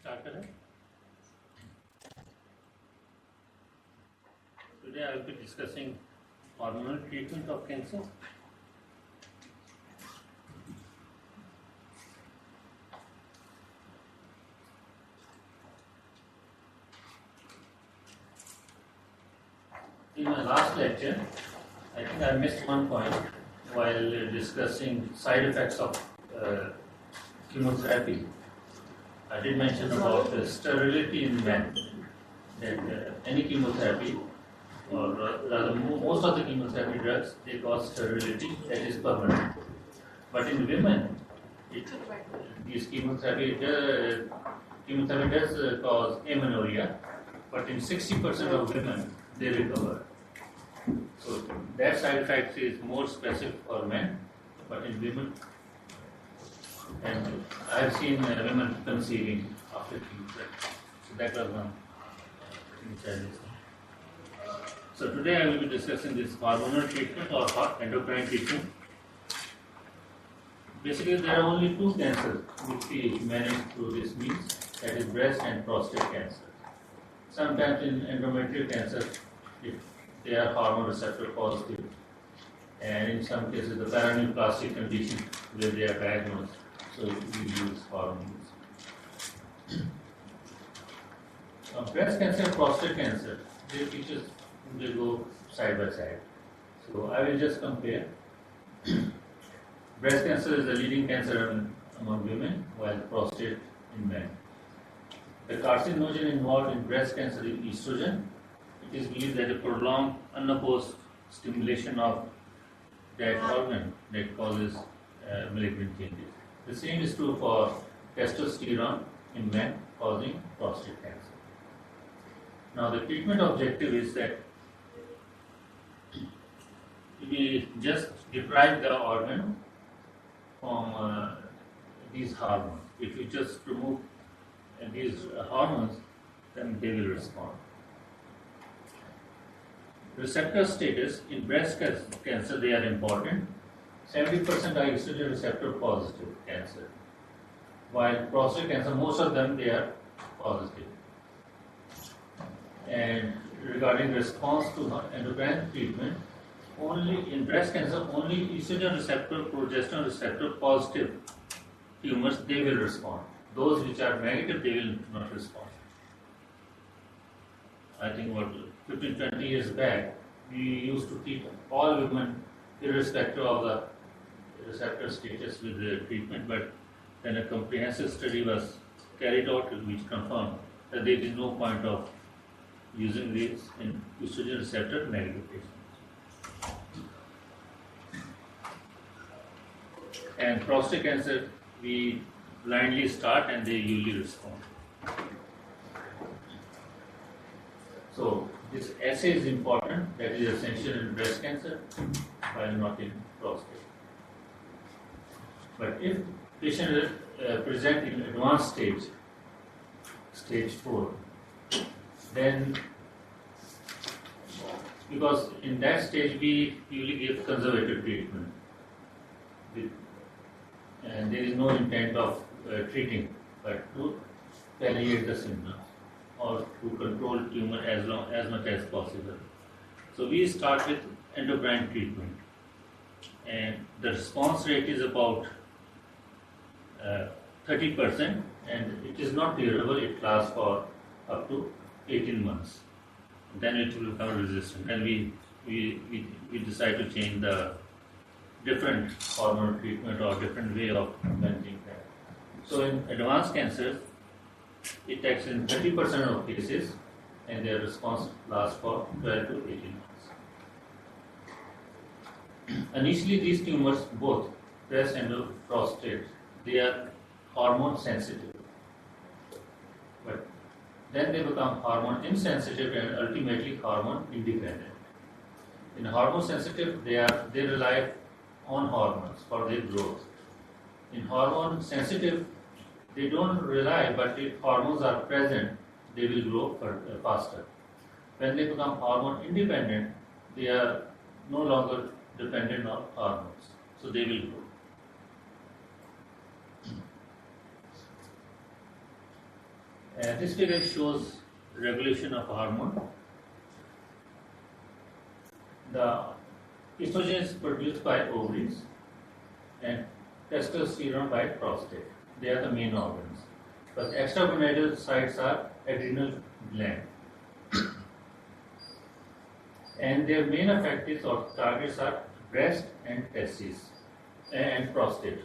start करें. Today I will be discussing hormonal treatment of cancer. In my last lecture, I think I missed one point while discussing side effects of chemotherapy. I did mention about sterility in men, that any chemotherapy, or rather most of the chemotherapy drugs, they cause sterility that is permanent. But in women, this chemotherapy does cause amenorrhea, but in 60% of women, they recover. So that side effect is more specific for men, but in women, and I have seen women conceiving after chemotherapy. So that was one challenge. So today I will be discussing this hormonal treatment or endocrine treatment. Basically, there are only two cancers which we manage through this means, that is breast and prostate cancer. Sometimes in endometrial cancer, they are hormone receptor positive, and in some cases the paraneoplastic condition where they are diagnosed, so we use hormones. Breast cancer and prostate cancer, their features, they go side by side. So I will just compare. Breast cancer is the leading cancer among women, while prostate in men. The carcinogen involved in breast cancer is estrogen. It is believed that a prolonged unopposed stimulation of that organ that causes malignant changes. The same is true for testosterone in men, causing prostate cancer. Now the treatment objective is that we just deprive the organ from these hormones. If you just remove these hormones, then they will respond. Receptor status in breast cancer, they are important. 70% are estrogen receptor positive cancer, while prostate cancer, most of them, they are positive. And regarding response to endocrine treatment, only in breast cancer, only estrogen receptor, progesterone receptor positive tumors, they will respond. Those which are negative, they will not respond. I think 15-20 years back, we used to treat all women irrespective of the receptor status with the treatment, but then a comprehensive study was carried out which confirmed that there is no point of using this in estrogen receptor negative patients. And prostate cancer, we blindly start and they usually respond. So this assay is important, that is essential in breast cancer, while not in prostate. But if patient present in advanced stage 4, then because in that stage we usually give conservative treatment, and there is no intent of treating, but to palliate the symptoms or to control tumor as much as possible. So we start with endocrine treatment, and the response rate is about 30%, and it is not durable. It lasts for up to 18 months. Then it will become resistant, and we decide to change the different hormonal treatment or different way of managing that. So in advanced cancers, it acts in 30% of cases, and their response lasts for 12 to 18 months. Initially, these tumors, both breast and prostate, they are hormone sensitive, but then they become hormone insensitive and ultimately hormone independent. In hormone sensitive, they rely on hormones for their growth. In hormone sensitive, they don't rely, but if hormones are present, they will grow faster. When they become hormone independent, they are no longer dependent on hormones, so they will grow. This figure shows regulation of hormone. The estrogen is produced by ovaries and testosterone by prostate. They are the main organs. But extragonadal sites are adrenal gland. And their main effectors or targets are breast and testes and prostate.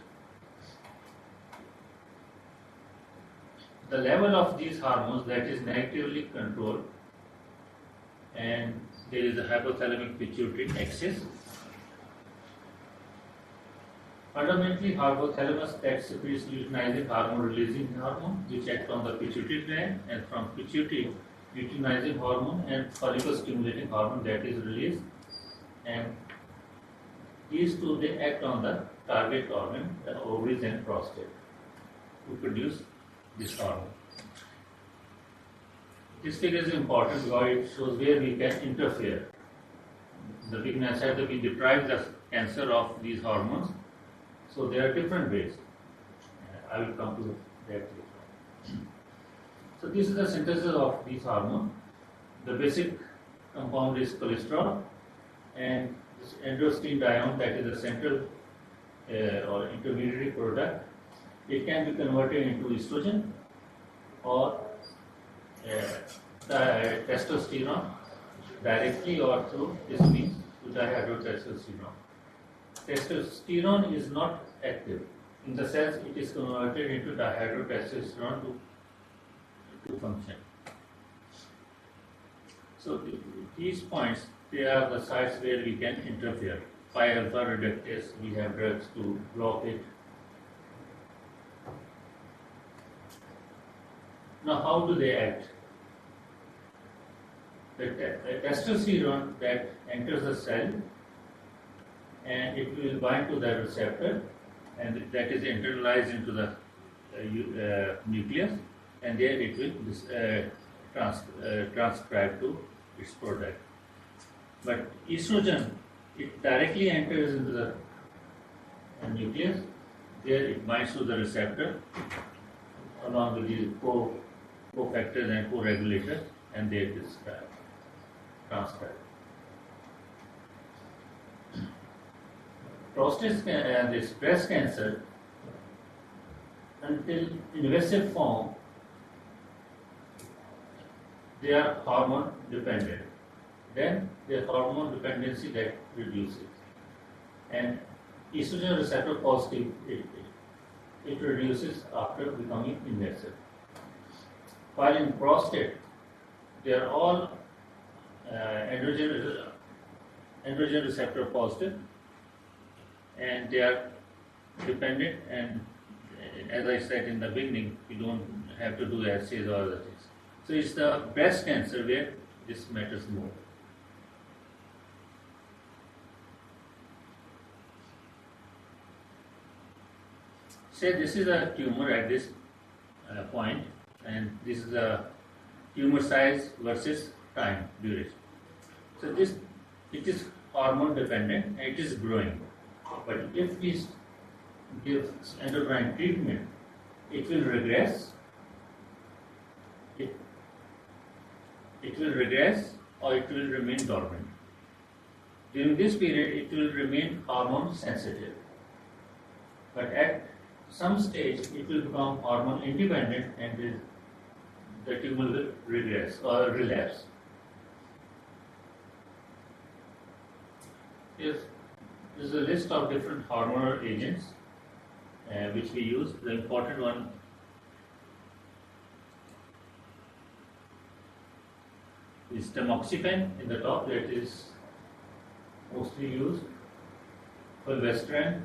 The level of these hormones that is negatively controlled, and there is a hypothalamic pituitary axis. Fundamentally, hypothalamus that secretes luteinizing hormone releasing hormone which act on the pituitary gland, and from pituitary luteinizing hormone and follicle stimulating hormone that is released, and these two they act on the target organ, the ovaries and prostate, to produce this hormone. This figure is important because it shows where we can interfere. The beginner said that we deprive the cancer of these hormones. So there are different ways. I will come to that later. So this is the synthesis of these hormones. The basic compound is cholesterol, and this androstenedione, that is the central or intermediary product, it can be converted into estrogen or testosterone directly or through this means to dihydrotestosterone. Testosterone is not active in the sense it is converted into dihydrotestosterone to function. So these points, they are the sites where we can interfere. 5-alpha reductase, we have drugs to block it. Now how do they act? The testosterone that enters the cell, and it will bind to the receptor, and that is internalized into the nucleus, and there it will transcribe to its product. But estrogen, it directly enters into the nucleus, there it binds to the receptor along with the cofactors and co-regulators, and they transcribe. Prostate and this breast cancer, until invasive form, they are hormone dependent. Then the hormone dependency that reduces, and estrogen receptor positive, it reduces after becoming invasive. While in prostate, they are all androgen receptor positive, and they are dependent, and as I said in the beginning, you don't have to do assays or other things. So it's the breast cancer where this matters more. Say this is a tumor at this point, and this is the tumor size versus time duration. So it is hormone dependent and it is growing. But if we give endocrine treatment, it will regress. It will regress or it will remain dormant. During this period, it will remain hormone sensitive. But at some stage, it will become hormone independent and the tumor will regress or relapse. Here is a list of different hormonal agents which we use. The important one is tamoxifen in the top, that is mostly used, fulvestrant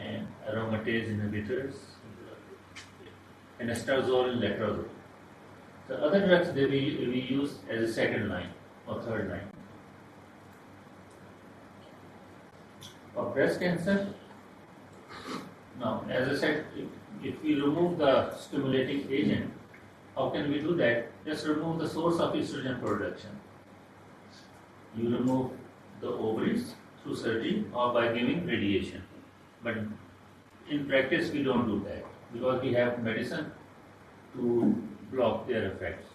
and aromatase inhibitors, and estradiol and letrozole. The other drugs we use as a second line or third line. For breast cancer, now as I said, if we remove the stimulating agent, how can we do that? Just remove the source of estrogen production. You remove the ovaries through surgery or by giving radiation. But in practice, we don't do that because we have medicine to block their effects.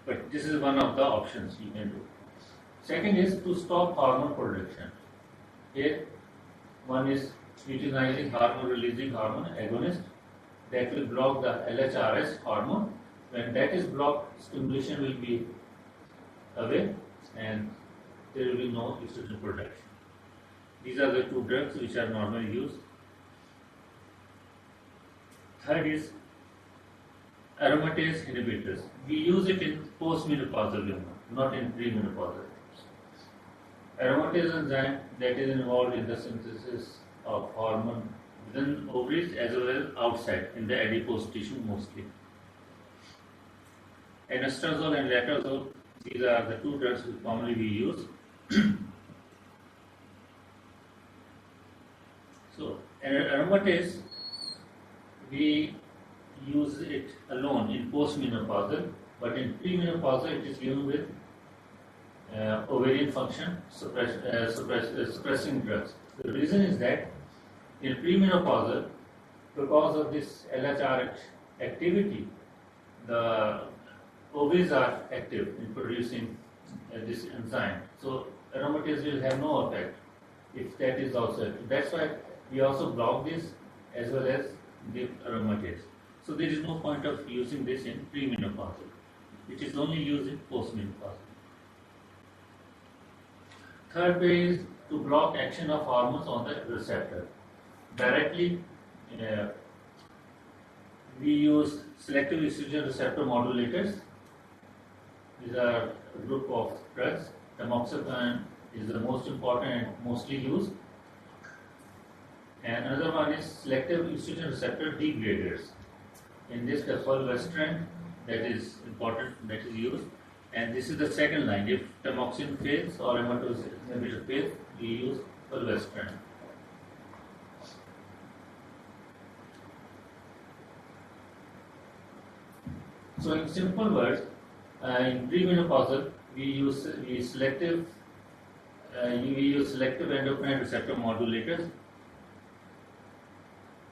But this is one of the options you can do. Second is to stop hormone production. Here, one is utilizing hormone-releasing hormone agonist that will block the LHRS hormone. When that is blocked, stimulation will be away and there will be no estrogen production. These are the two drugs which are normally used. Third is aromatase inhibitors. We use it in postmenopausal women, not in premenopausal. Aromatase enzyme that is involved in the synthesis of hormone within ovaries as well as outside in the adipose tissue mostly. Anastrozole and letrozole, these are the two drugs which commonly we use. So, aromatase, we use it alone in postmenopausal, but in premenopausal it is given with ovarian function suppressing drugs. The reason is that in premenopausal, because of this LHR activity, the ovaries are active in producing this enzyme. So aromatase will have no effect if that is also active. That's why we also block this as well as give aromatase. So there is no point of using this in premenopausal. It is only used in postmenopausal. Third way is to block action of hormones on the receptor. Directly, we use selective estrogen receptor modulators. These are a group of drugs. Tamoxifen is the most important and mostly used. And another one is selective estrogen receptor degraders. In this, the fulvestrant that is important, that is used. And this is the second line. If tamoxifen fails or aromatase inhibitor fails, we use fulvestrant. So in simple words, in premenopausal, we use selective endocrine receptor modulators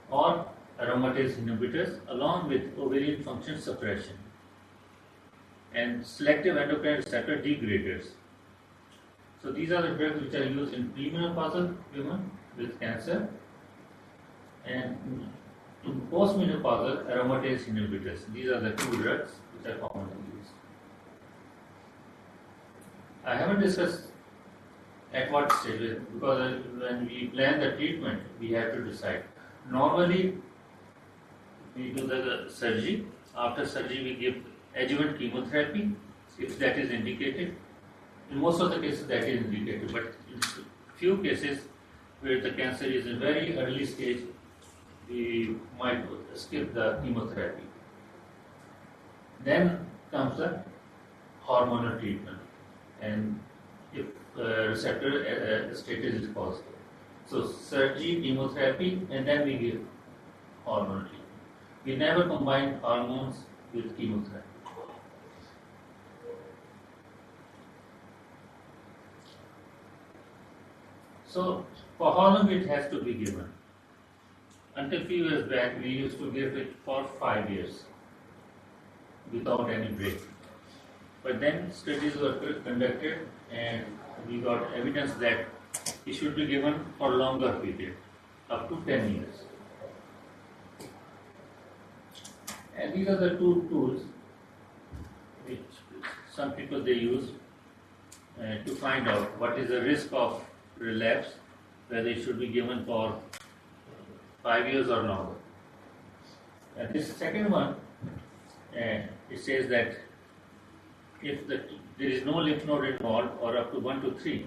or aromatase inhibitors along with ovarian function suppression and selective endocrine receptor degraders. So these are the drugs which are used in premenopausal women with cancer, and in postmenopausal aromatase inhibitors. These are the two drugs which are commonly used. I haven't discussed at what stage, because when we plan the treatment, we have to decide. Normally, we do the surgery. After surgery, we give adjuvant chemotherapy, if that is indicated. In most of the cases, that is indicated, but in few cases where the cancer is in very early stage, we might skip the chemotherapy. Then comes the hormonal treatment, and if receptor status is positive. So surgery, chemotherapy, and then we give hormonal treatment. We never combine hormones with chemotherapy. So for how long it has to be given? Until few years back, we used to give it for 5 years without any break. But then studies were conducted and we got evidence that it should be given for longer period, up to 10 years. And these are the two tools which some people they use to find out what is the risk of relapse, whether it should be given for 5 years or longer. And this second one, it says that if there is no lymph node involved or up to 1 to 3,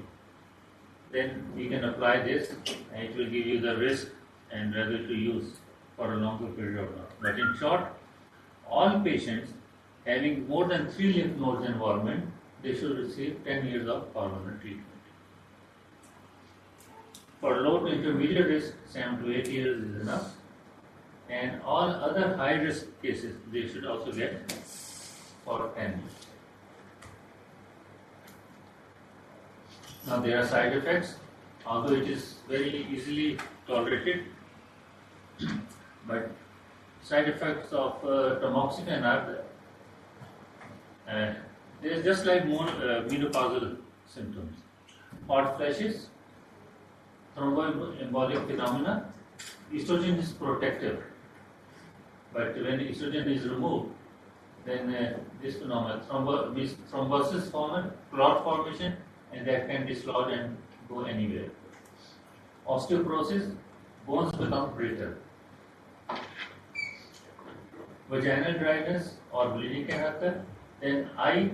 then we can apply this and it will give you the risk and whether to use for a longer period or not. But in short, all patients having more than 3 lymph nodes involvement, they should receive 10 years of hormonal treatment. For low to intermediate risk, 7 to 8 years is enough. And all other high risk cases, they should also get for 10 years. Now there are side effects, although it is very easily tolerated, but side effects of tamoxifen are they're just like menopausal symptoms. Hot flashes, thromboembolic phenomena. Estrogen is protective, but when estrogen is removed, then this phenomenon, thrombosis form, clot formation, and that can dislodge and go anywhere. Osteoporosis, bones become brittle. Vaginal dryness or bleeding can occur. Then eye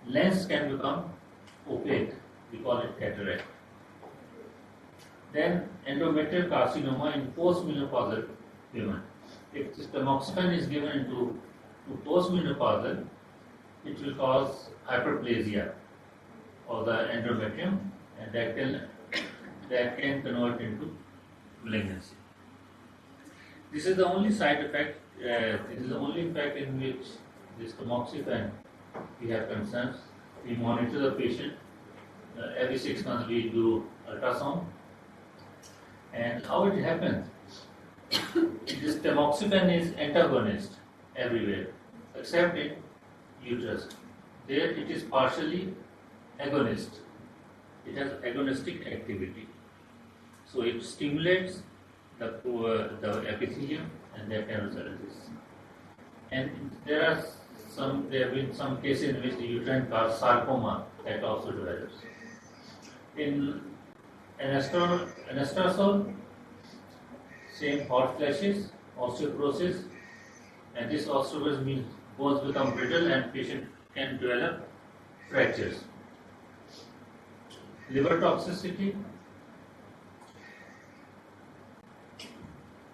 lens can become opaque. We call it cataract. Then endometrial carcinoma in postmenopausal women. If this tamoxifen is given to postmenopausal, it will cause hyperplasia of the endometrium, and that can convert into malignancy. This is the only side effect. This is the only effect in which this tamoxifen we have concerns. We monitor the patient. Every 6 months we do ultrasound. And how it happens? This tamoxifen is antagonist everywhere, except in uterus. There it is partially agonist. It has agonistic activity. So it stimulates the epithelium, and that can result in this. And there have been some cases in which the uterine sarcoma that also develops. In anastrozole, same hot flashes, osteoporosis, and this osteoporosis means bones become brittle and patient can develop fractures. Liver toxicity,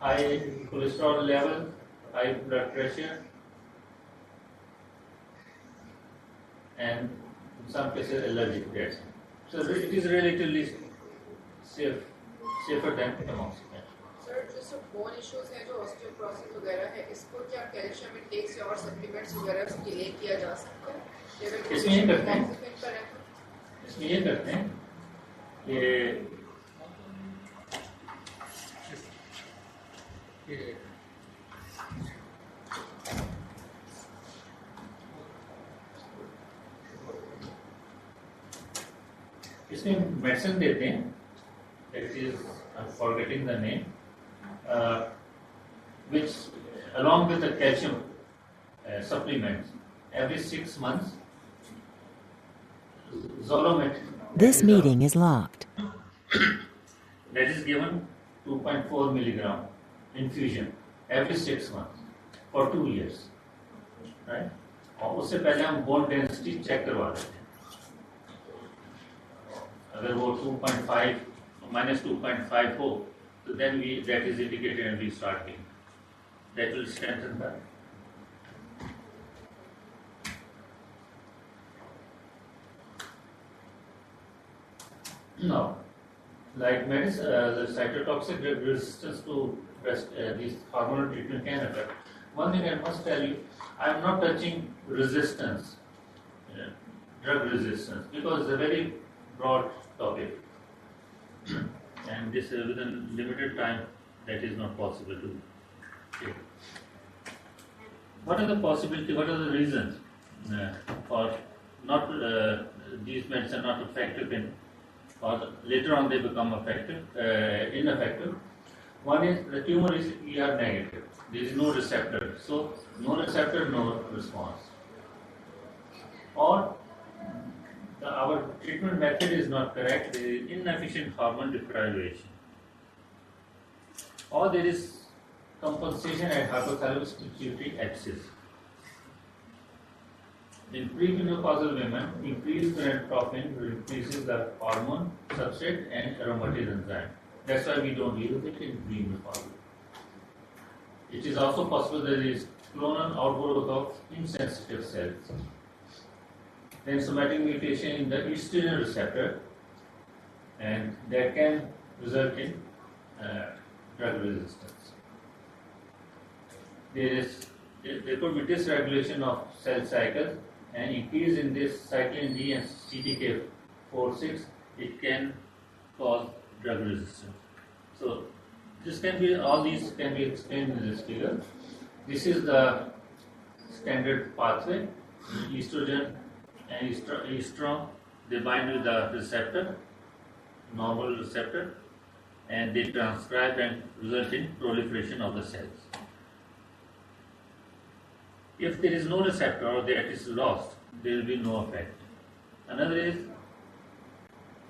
high cholesterol level, high blood pressure, and in some cases allergic reaction. So it is relatively safer than tamoxifen. Sir जो सब bone issues हैं जो osteoporosis वगैरह है इसको क्या calcium intake से और सप्लीमेंट्स वगैरह से डिले किया जा सकता है? इसमें ये करते हैं कि इसमें मेडिसिन देते हैं. That is, I'm forgetting the name, which along with the calcium supplements every 6 months. Zolomet. This meeting is locked. That is given 2.4 milligram infusion every 6 months for 2 years, right? और उससे पहले हम bone density check करवा देते हैं. अगर वो 2.5 minus 2.5 हो, so then that is indicated and we start giving. That will strengthen that. Now, like the cytotoxic resistance to these hormonal treatment can occur. One thing I must tell you, I am not touching resistance, drug resistance, because it's a very broad topic. And this within limited time, that is not possible to take. What are the possibilities? What are the reasons for not these medicines not effective in, or later on they become ineffective? One is the tumor is ER negative. There is no receptor, so no receptor, no response. Or our treatment method is not correct. There is inefficient hormone deprivation, or there is compensation at hypothalamus pituitary axis. In premenopausal women, increased gonadotropin increases the hormone substrate and aromatase enzyme. That's why we don't use it in premenopausal. It is also possible that there is clonal outgrowth of insensitive cells. Then somatic mutation in the estrogen receptor, and that can result in drug resistance. There could be dysregulation of cell cycles, and increase in this cyclin D and CDK4/6, it can cause drug resistance. So All these can be explained in this figure. This is the standard pathway. Estrogen and estrone, they bind with the receptor, normal receptor, and they transcribe and result in proliferation of the cells. If there is no receptor or that is lost, there will be no effect. Another is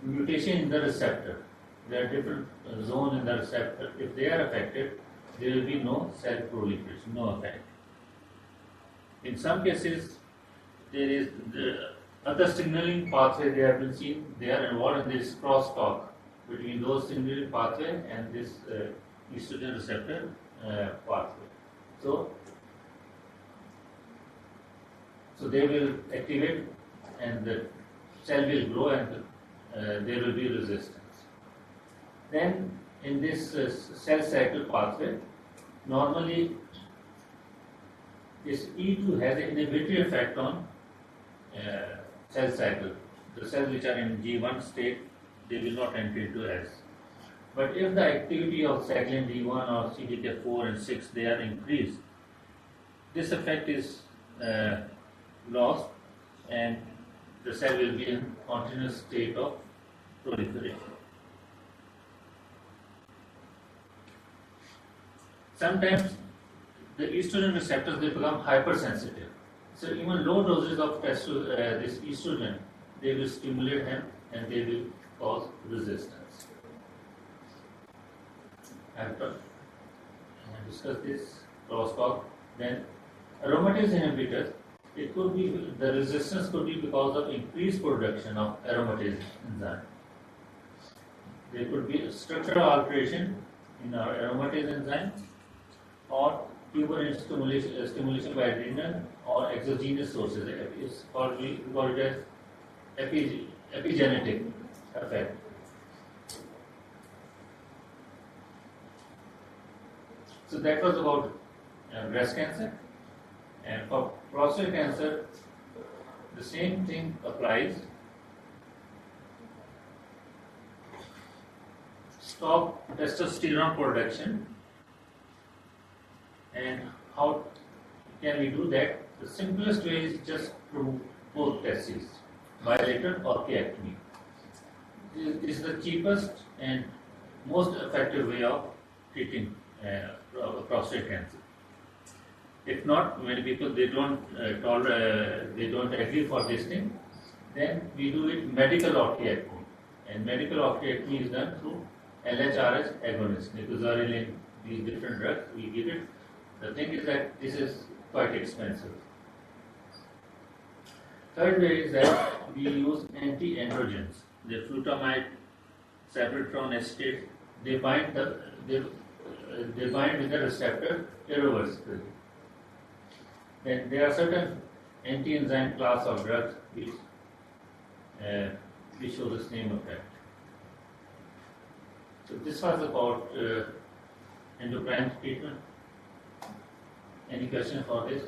mutation in the receptor. There are different zones in the receptor. If they are affected, there will be no cell proliferation, no effect. In some cases, there is the other signaling pathway they have been seen. They are involved in this crosstalk between those signaling pathway and this estrogen receptor pathway. So they will activate and the cell will grow and there will be resistance. Then in this cell cycle pathway, normally this E2 has an inhibitory effect on cell cycle. The cells which are in G1 state, they will not enter into S. But if the activity of cyclin D1 or CDK4 and 6 they are increased, this effect is lost and the cell will be in continuous state of proliferation. Sometimes the estrogen receptors they become hypersensitive. So even low doses of this estrogen, they will stimulate them and they will cause resistance. After I discuss this crosstalk, then aromatase inhibitors, it could be the resistance could be because of increased production of aromatase enzyme. There could be a structural alteration in our aromatase enzyme or tumor stimulation by adrenal or exogenous sources. It's called, we call it as epigenetic effect. So that was about breast cancer. And for prostate cancer, the same thing applies. Stop testosterone production. And how can we do that? The simplest way is just through both testes, bilateral or orchiectomy. It is the cheapest and most effective way of treating prostate cancer. If not, many people they don't agree for this thing, then we do it medical orchiectomy. And medical orchiectomy is done through LHRH agonist, nicotinamide, these different drugs. We give it. The thing is that this is quite expensive. Third way is that we use anti-androgens. The flutamide, sapropterin acetate, they bind with the receptor irreversibly. Then there are certain anti-enzyme class of drugs which show the same effect. So this was about endocrine treatment. Any question for this?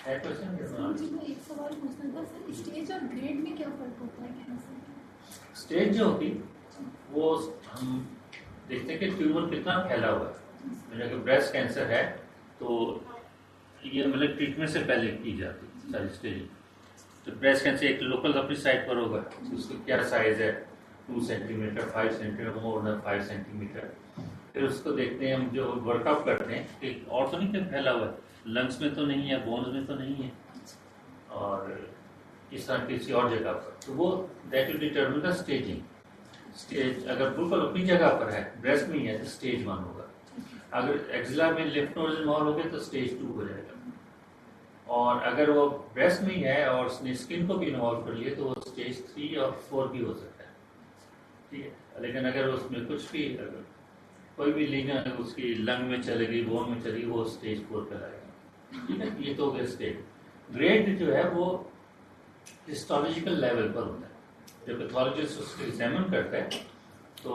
है question? जी मैं एक सवाल पूछना था sir, stage और grade में क्या फर्क होता है कैंसर? स्टेज जो होती वो हम देखते हैं कि ट्यूमर कितना फैला हुआ है. मेरा कि ब्रेस्ट कैंसर है तो ये मतलब ट्रीटमेंट से पहले की जाती है सारी स्टेजिंग. तो ब्रेस्ट कैंसर एक लोकल अपनी साइड पर होगा, उसका क्या साइज है, 2 centimetre, 5 centimetre, more than 5 centimetre. फिर उसको देखते हैं हम, जो वर्कआउट करते हैं कि और तो नहीं क्या फैला हुआ है, लंग्स में तो नहीं है, बोन्स में तो नहीं है, और इस तरह किसी और जगह पर. तो वो that will determine the staging. Stage अगर बिल्कुल अपनी जगह पर है, ब्रेस्ट में ही है, तो स्टेज 1 होगा. अगर एक्सिला में लिम्फ नोड्स इन्वॉल्व हो गए तो स्टेज 2 हो जाएगा. और अगर वो ब्रेस्ट में ही है और उसने स्किन को भी इन्वॉल्व कर लिया तो वो स्टेज 3 और 4 भी हो सकता है. ठीक है, लेकिन अगर उसमें कुछ भी, अगर कोई भी लीजन उसकी लंग में चलेगी, बोन में चलेगी, वो स्टेज 4 कहलाएगा. ठीक है, ये तो हो गया स्टेज. ग्रेड जो है वो हिस्टोलॉजिकल लेवल पर होता है. जब पैथोलॉजिस्ट उसको एग्जामिन करता है तो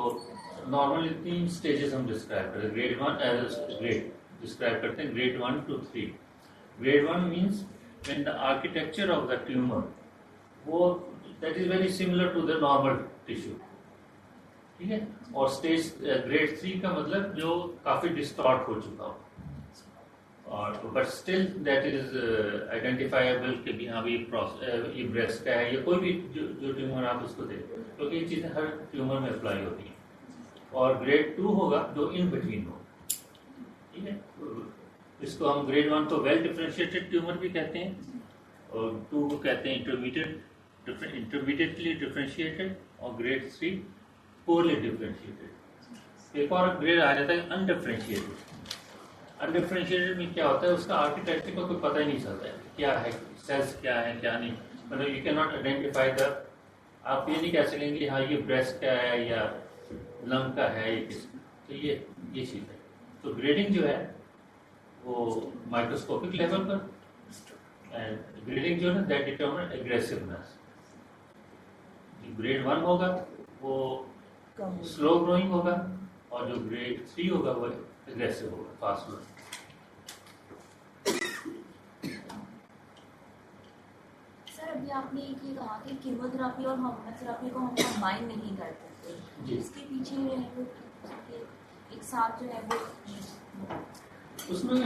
नॉर्मली 3 स्टेजेस हम डिस्क्राइब करते हैं. ग्रेड 1 एज ग्रेड डिस्क्राइब करते हैं, grade 1 to 3. Grade 1 means when the architecture of the tumour वो that is very similar to the normal tissue. ठीक है. और स्टेज ग्रेड 3 का मतलब जो काफी डिस्टॉर्ट हो चुका हो, और but still that is identifiable कि भी हाँ भी ये ब्रेस्ट का है या कोई भी जो ट्यूमर आप उसको देखो, क्योंकि ये चीज़ें हर ट्यूमर में अप्लाई होती हैं. और ग्रेड 2 होगा जो इन बिटवीन हो. ठीक है. इसको हम ग्रेड 1 तो वेल डिफरेंशिएटेड ट्यूमर भी कहते हैं, और 2 को कहते हैं इंटरमीडिएटली डिफरेंशिएटेड, और ग्रेड 3 पोरली डिफरेंशिएटेड. एक और ग्रेड आ जाता है अनडिफरेंशिएटेड. अनडिफरेंशिएटेड में क्या होता है, उसका आर्किटेक्चर को कोई पता ही नहीं चलता है क्या है, सेल्स क्या है क्या नहीं, मतलब you can not identify the. आप ये नहीं कह सकेंगे हाँ ये ब्रेस्ट का है या लंग का है, ये किस. तो ये चीज़ है. तो ग्रेडिंग जो है वो माइक्रोस्कोपिक लेवल पर, एंड ग्रेडिंग जो है दैट डिटरमिन एग्रेसिवनेस. ग्रेड 1 होगा वो स्लो ग्रोइंग होगा, और जो ग्रेड 3 होगा वो एग्रेसिव होगा, फास्ट ग्रोइंग. सर अभी आपने ये कहा कि कीमोथेरेपी और हार्मोनल थेरेपी को हम कंबाइन नहीं कर सकते, इसके पीछे जो है वो एक साथ जो है वो उसमें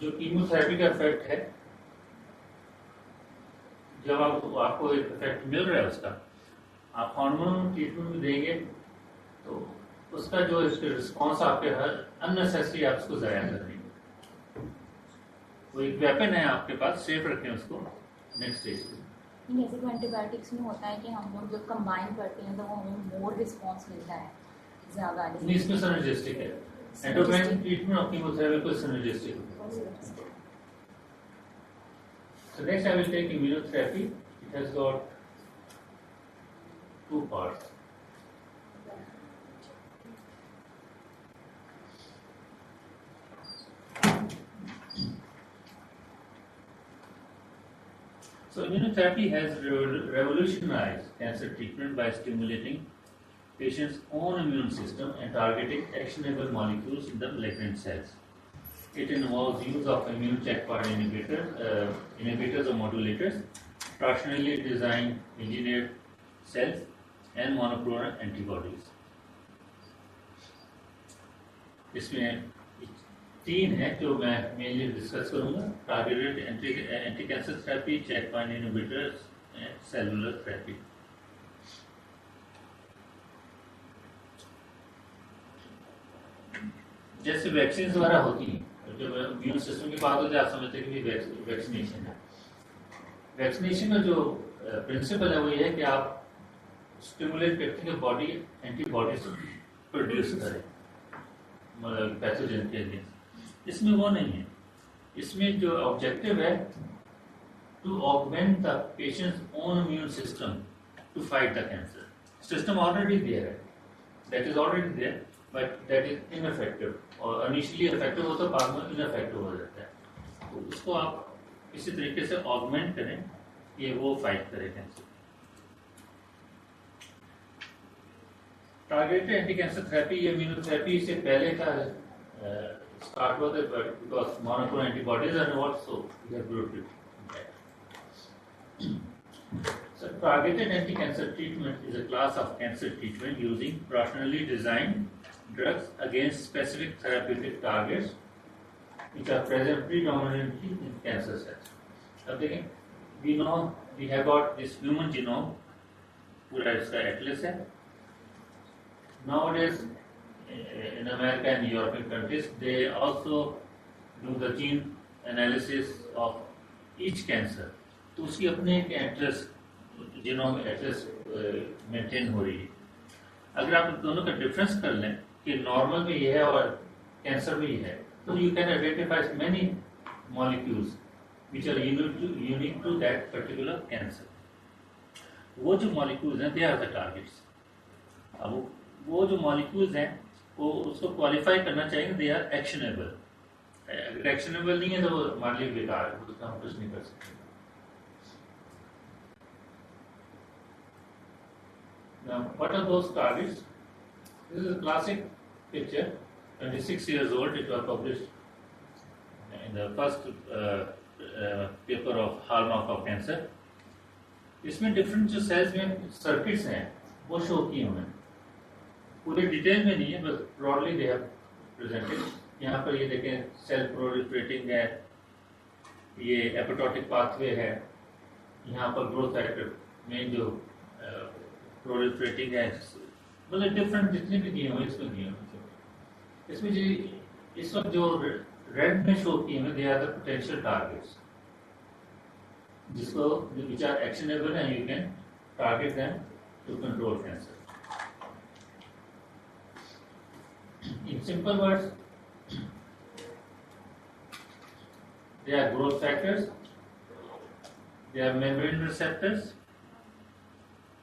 जो कीमोथेरेपी का इफेक्ट है, जब आपको एक इफेक्ट मिल रहा है उसका, आप हार्मोन ट्रीटमेंट में देंगे तो उसका जो रिस्पॉन्स आपके हर अननेसेसरी आप उसको ज़ाया कर देंगे. वो एक वेपन है आपके पास, सेफ रखें उसको नेक्स्ट स्टेज पे. जैसे कि एंटीबायोटिक्स में होता है कि हम लोग जब कंबाइन करते हैं तो हमें मोर रिस्पॉन्स मिलता है ज़्यादा. नहीं, इसमें सिनर्जिस्टिक है. एंडोक्राइन ट्रीटमेंट और कीमोथेरेपी को सिनर्जिस्टिक है. So next I will take immunotherapy. It has got 2 parts. So immunotherapy has revolutionized cancer treatment by stimulating patient's own immune system and targeting actionable molecules in the malignant cells. It involves use of immune checkpoint inhibitors or modulators, rationally designed engineered cells, and monoclonal antibodies. इसमें 3 है जो मैं mainly discuss करूंगा: targeted anti cancer therapy, checkpoint inhibitors and cellular therapy. जैसे vaccine वगैरह होती हैं, जब इम्यून सिस्टम की बात होती है आप समझते हैं कि वैक्सीनेशन है. वैक्सीनेशन का जो प्रिंसिपल है वो ये है कि आप स्टिमुलेट करते हैं बॉडी एंटीबॉडीज प्रोड्यूस करे, मतलब पैथोजन के लिए. इसमें वो नहीं है. इसमें जो ऑब्जेक्टिव है to augment the patient's own immune system to fight the cancer. System already there है, that is already there, but that is ineffective, और इनिशियली इफेक्टिव होता है, बाद में इनइफेक्टिव हो जाता है. तो उसको आप इसी तरीके से ऑगमेंट करें कि वो फाइट करे cancer. Targeted anti cancer therapy, ये इम्यूनोथेरेपी से पहले का स्टार्ट होता है, but because monoclonal antibodies are not so we have brought it. So targeted anti-cancer treatment is a class of cancer treatment using rationally designed drugs against specific therapeutic targets which are present predominantly in cancer cells. अब देखें, we know we have got this human genome, पूरा इसका atlas है. Nowadays in America and European countries they also do the gene analysis of each cancer. तो उसकी अपने एक address, genome address maintain हो रही है. अगर आप दोनों का डिफरेंस कर लें कि नॉर्मल में ये है और कैंसर में ये है, तो you can identify many molecules which are unique to that particular cancer. वो जो मॉलिक्यूल्स हैं दे आर द टारगेट्स. अब वो जो मॉलिक्यूल्स हैं वो उसको क्वालिफाई करना चाहिए, दे आर एक्शनेबल. अगर एक्शनेबल नहीं है तो वो हमारे लिए बेकार है, उसका हम कुछ नहीं कर सकते. Now, what are those targets? This is a classic picture, 26 years old. It was published in the first paper of hallmark of cancer. इसमें डिफरेंट जो सेल्स में सर्किट्स हैं वो शो किए हुए हैं, पूरे डिटेल में नहीं है, बस ब्रॉडली दे हैव प्रेजेंटेड. यहाँ पर ये देखें, सेल प्रोलिफरेटिंग है, ये एपोटोटिक पाथवे है, यहाँ पर ग्रोथ फैक्टर मेन जो प्रोलिफरेटिंग है, मतलब डिफरेंट जितने भी दिए हुए इसमें दिए हुए. इसमें जो इस वक्त जो रेड में शो किए हुए they are the potential targets, जिसको which are actionable and you can target them to control cancer. In simple words, they are growth factors, they are membrane receptors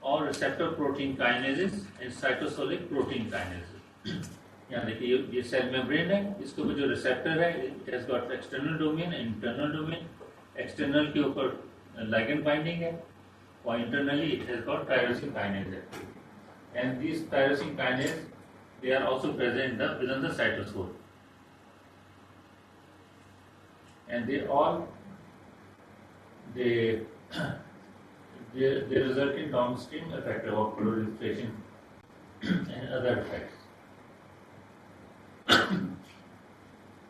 or receptor protein kinases and cytosolic protein kinases. यहाँ देखिए ये cell membrane है, इसके ऊपर जो receptor है it has got external domain and internal domain. External के ऊपर ligand binding है और internally it has got tyrosine kinase. And these tyrosine kinase they are also present within the cytosol, and they result in downstream effect of proliferation and other effects.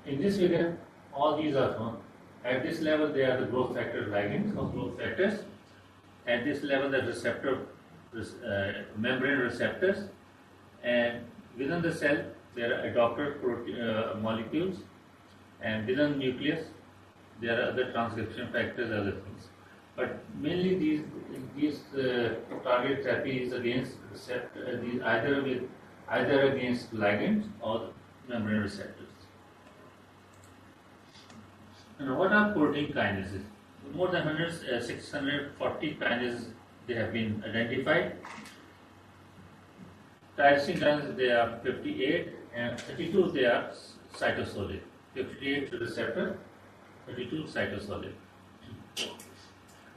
In this figure, all these are shown. At this level, they are the growth factor ligands or growth factors. At this level, the receptor membrane receptors, and within the cell, there are adopter molecules, and within the nucleus, there are other transcription factors, other things. But mainly these target therapy is against receptor, either against ligands or membrane receptors. And what are protein kinases? More than 640 kinases they have been identified. Tyrosine kinases, they are 58, and 32 they are cytosolic. 58 receptor, 32 cytosolic.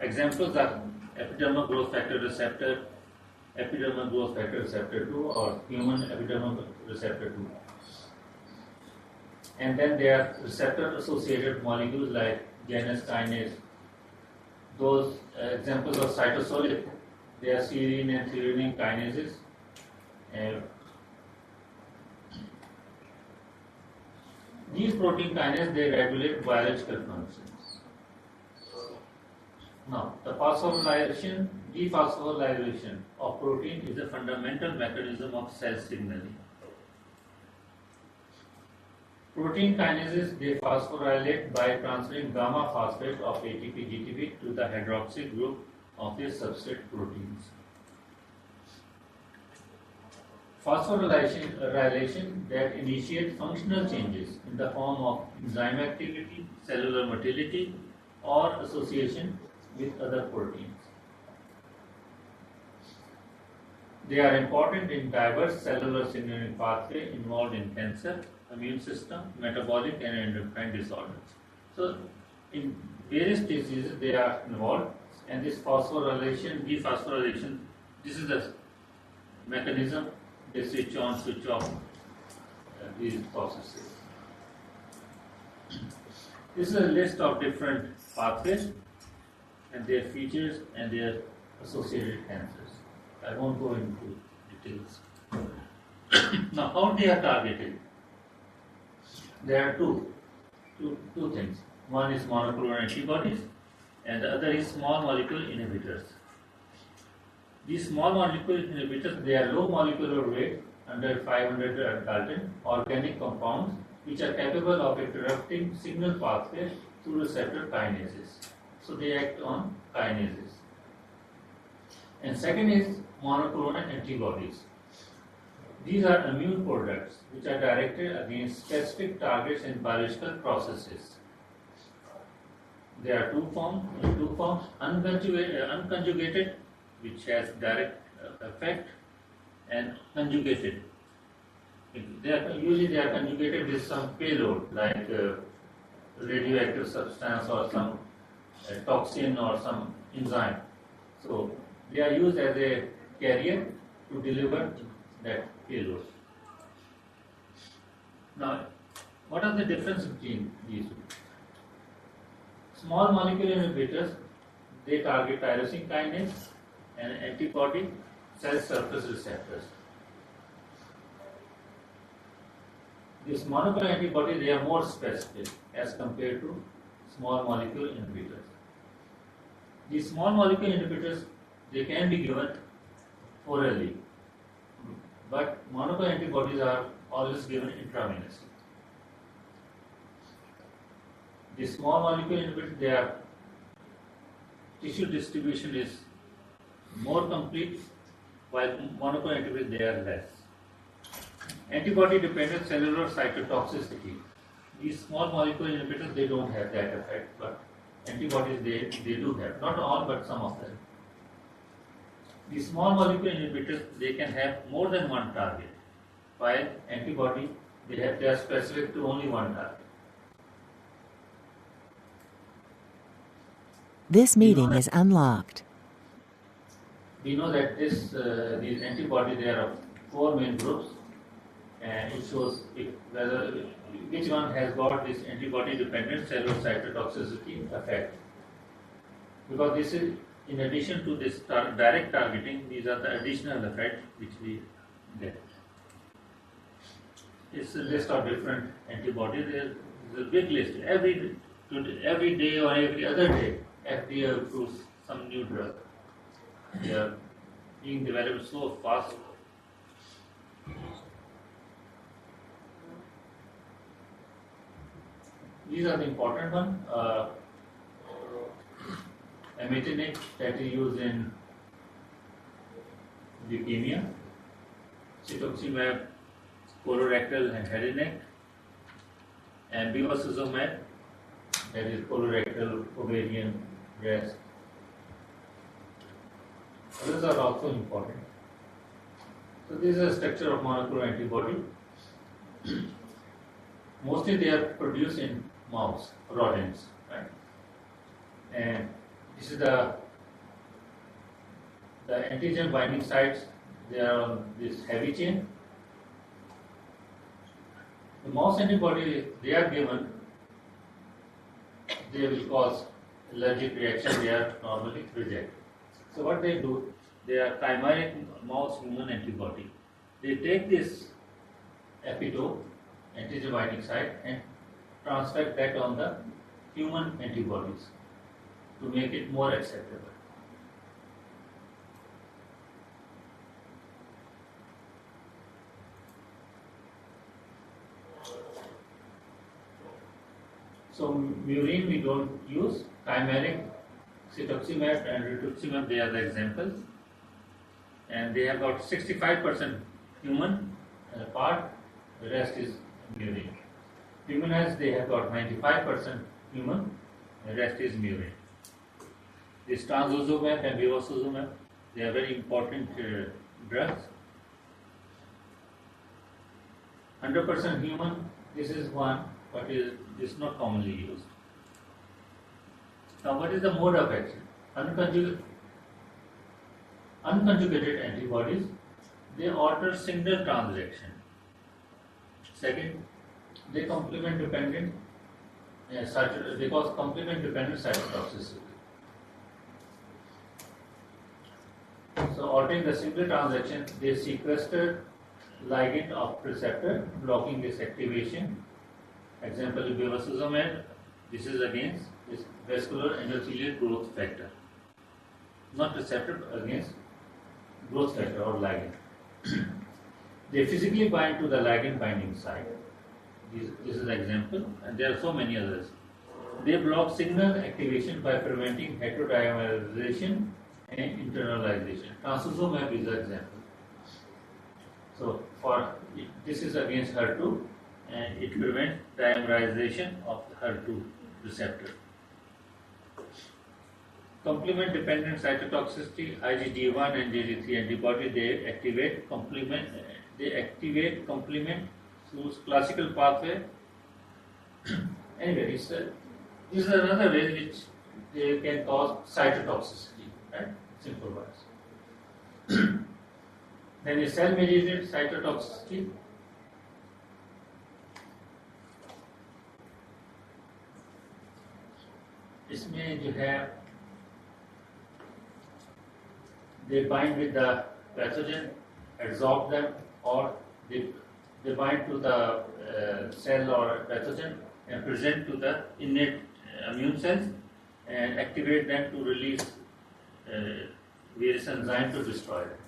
Examples are epidermal growth factor receptor, epidermal growth factor receptor 2, or human epidermal receptor 2. And then there are receptor associated molecules like Janus kinase. Those examples of cytosolic, they are serine and threonine kinases. These protein kinases, they regulate biological functions. Now, the phosphorylation, dephosphorylation of protein is a fundamental mechanism of cell signaling. Protein kinases, they phosphorylate by transferring gamma phosphate of ATP GTP to the hydroxy group of the substrate proteins. Phosphorylation that initiate functional changes in the form of enzyme activity, cellular motility, or association with other proteins. They are important in diverse cellular signaling pathway involved in cancer, immune system, metabolic and endocrine disorders. So, in various diseases they are involved, and this phosphorylation, dephosphorylation, this is the mechanism. They switch on, switch off these processes. This is a list of different pathways and their features and their associated cancers. I won't go into details. Now, how they are targeted? There are two things. One is monoclonal antibodies, and the other is small molecule inhibitors. These small molecule inhibitors, they are low molecular weight, under 500 Dalton, organic compounds which are capable of interrupting signal pathways through receptor kinases. So they act on kinases. And second is monoclonal antibodies. These are immune products which are directed against specific targets in biological processes. There are two forms, unconjugated, which has direct effect, and conjugated. Usually they are conjugated with some payload like radioactive substance or some toxin or some enzyme. So they are used as a carrier to deliver that payload. Now, what are the difference between these two? Small molecule inhibitors, they target tyrosine kinase and antibody cell surface receptors. These monoclonal antibodies, they are more specific as compared to small molecule inhibitors. These small molecule inhibitors, they can be given orally, but monoclonal antibodies are always given intravenously. The small molecule inhibitors, their tissue distribution is more complete, while monoclonal antibodies, they are less. Antibody-dependent cellular cytotoxicity. These small molecule inhibitors, they don't have that effect, but antibodies, they do have. Not all, but some of them. These small molecule inhibitors, they can have more than one target, while antibody, they are specific to only one target. This meeting is unlocked. We know that these antibodies, there are 4 main groups, and it shows which one has got this antibody-dependent cellular cytotoxicity effect. Because this is, in addition to this direct targeting, these are the additional effects which we get. It's a list of different antibodies. There's a big list. Every day or every other day, FDA approves some new drug. They are being developed so fast. These are the important ones. Amitinib, that is used in leukemia. Cetuximab, colorectal and head and neck. And bevacizumab, that is colorectal, ovarian, breast. Others are also important. So this is a structure of monoclonal antibody. Mostly they are produced in mouse, rodents, right? And this is the antigen binding sites. They are on this heavy chain. The mouse antibody, they are given, they will cause allergic reaction. They are normally rejected. So what they do, they are chimeric mouse human antibody. They take this epitope, antigen binding site, and transfer that on the human antibodies to make it more acceptable. So murine we don't use. Chimeric, cetuximab and rituximab, they are the examples. And they have got 65% human part, the rest is murine. Humanized, they have got 95% human, the rest is murine. This tranzosumab and bevacizumab, they are very important drugs. 100% human, this is one, but is not commonly used. Now, what is the mode of action? Unconjugated antibodies, they alter signal transaction. Second, they complement dependent, they cause complement dependent cytotoxicity. So, altering the signal transaction, they sequester ligand of receptor, blocking this activation. Example, bevacizumab, this is against this vascular endothelial growth factor, not receptor, against growth factor or ligand. They physically bind to the ligand binding site. This is an example, and there are so many others. They block signal activation by preventing heterodimerization and internalization. Tranzosumab is an example. So, this is against HER2, and it prevents dimerization of the HER2 receptor. Complement dependent cytotoxicity, IgG1 and IgG3 antibody, they activate complement through classical pathway. Anyway, this is another way in which they can cause cytotoxicity, right? Simple words. Then the cell-mediated cytotoxicity. इसमें जो है they bind with the pathogen, absorb them, or they bind to the cell or pathogen and present to the innate immune cells and activate them to release various enzymes to destroy them.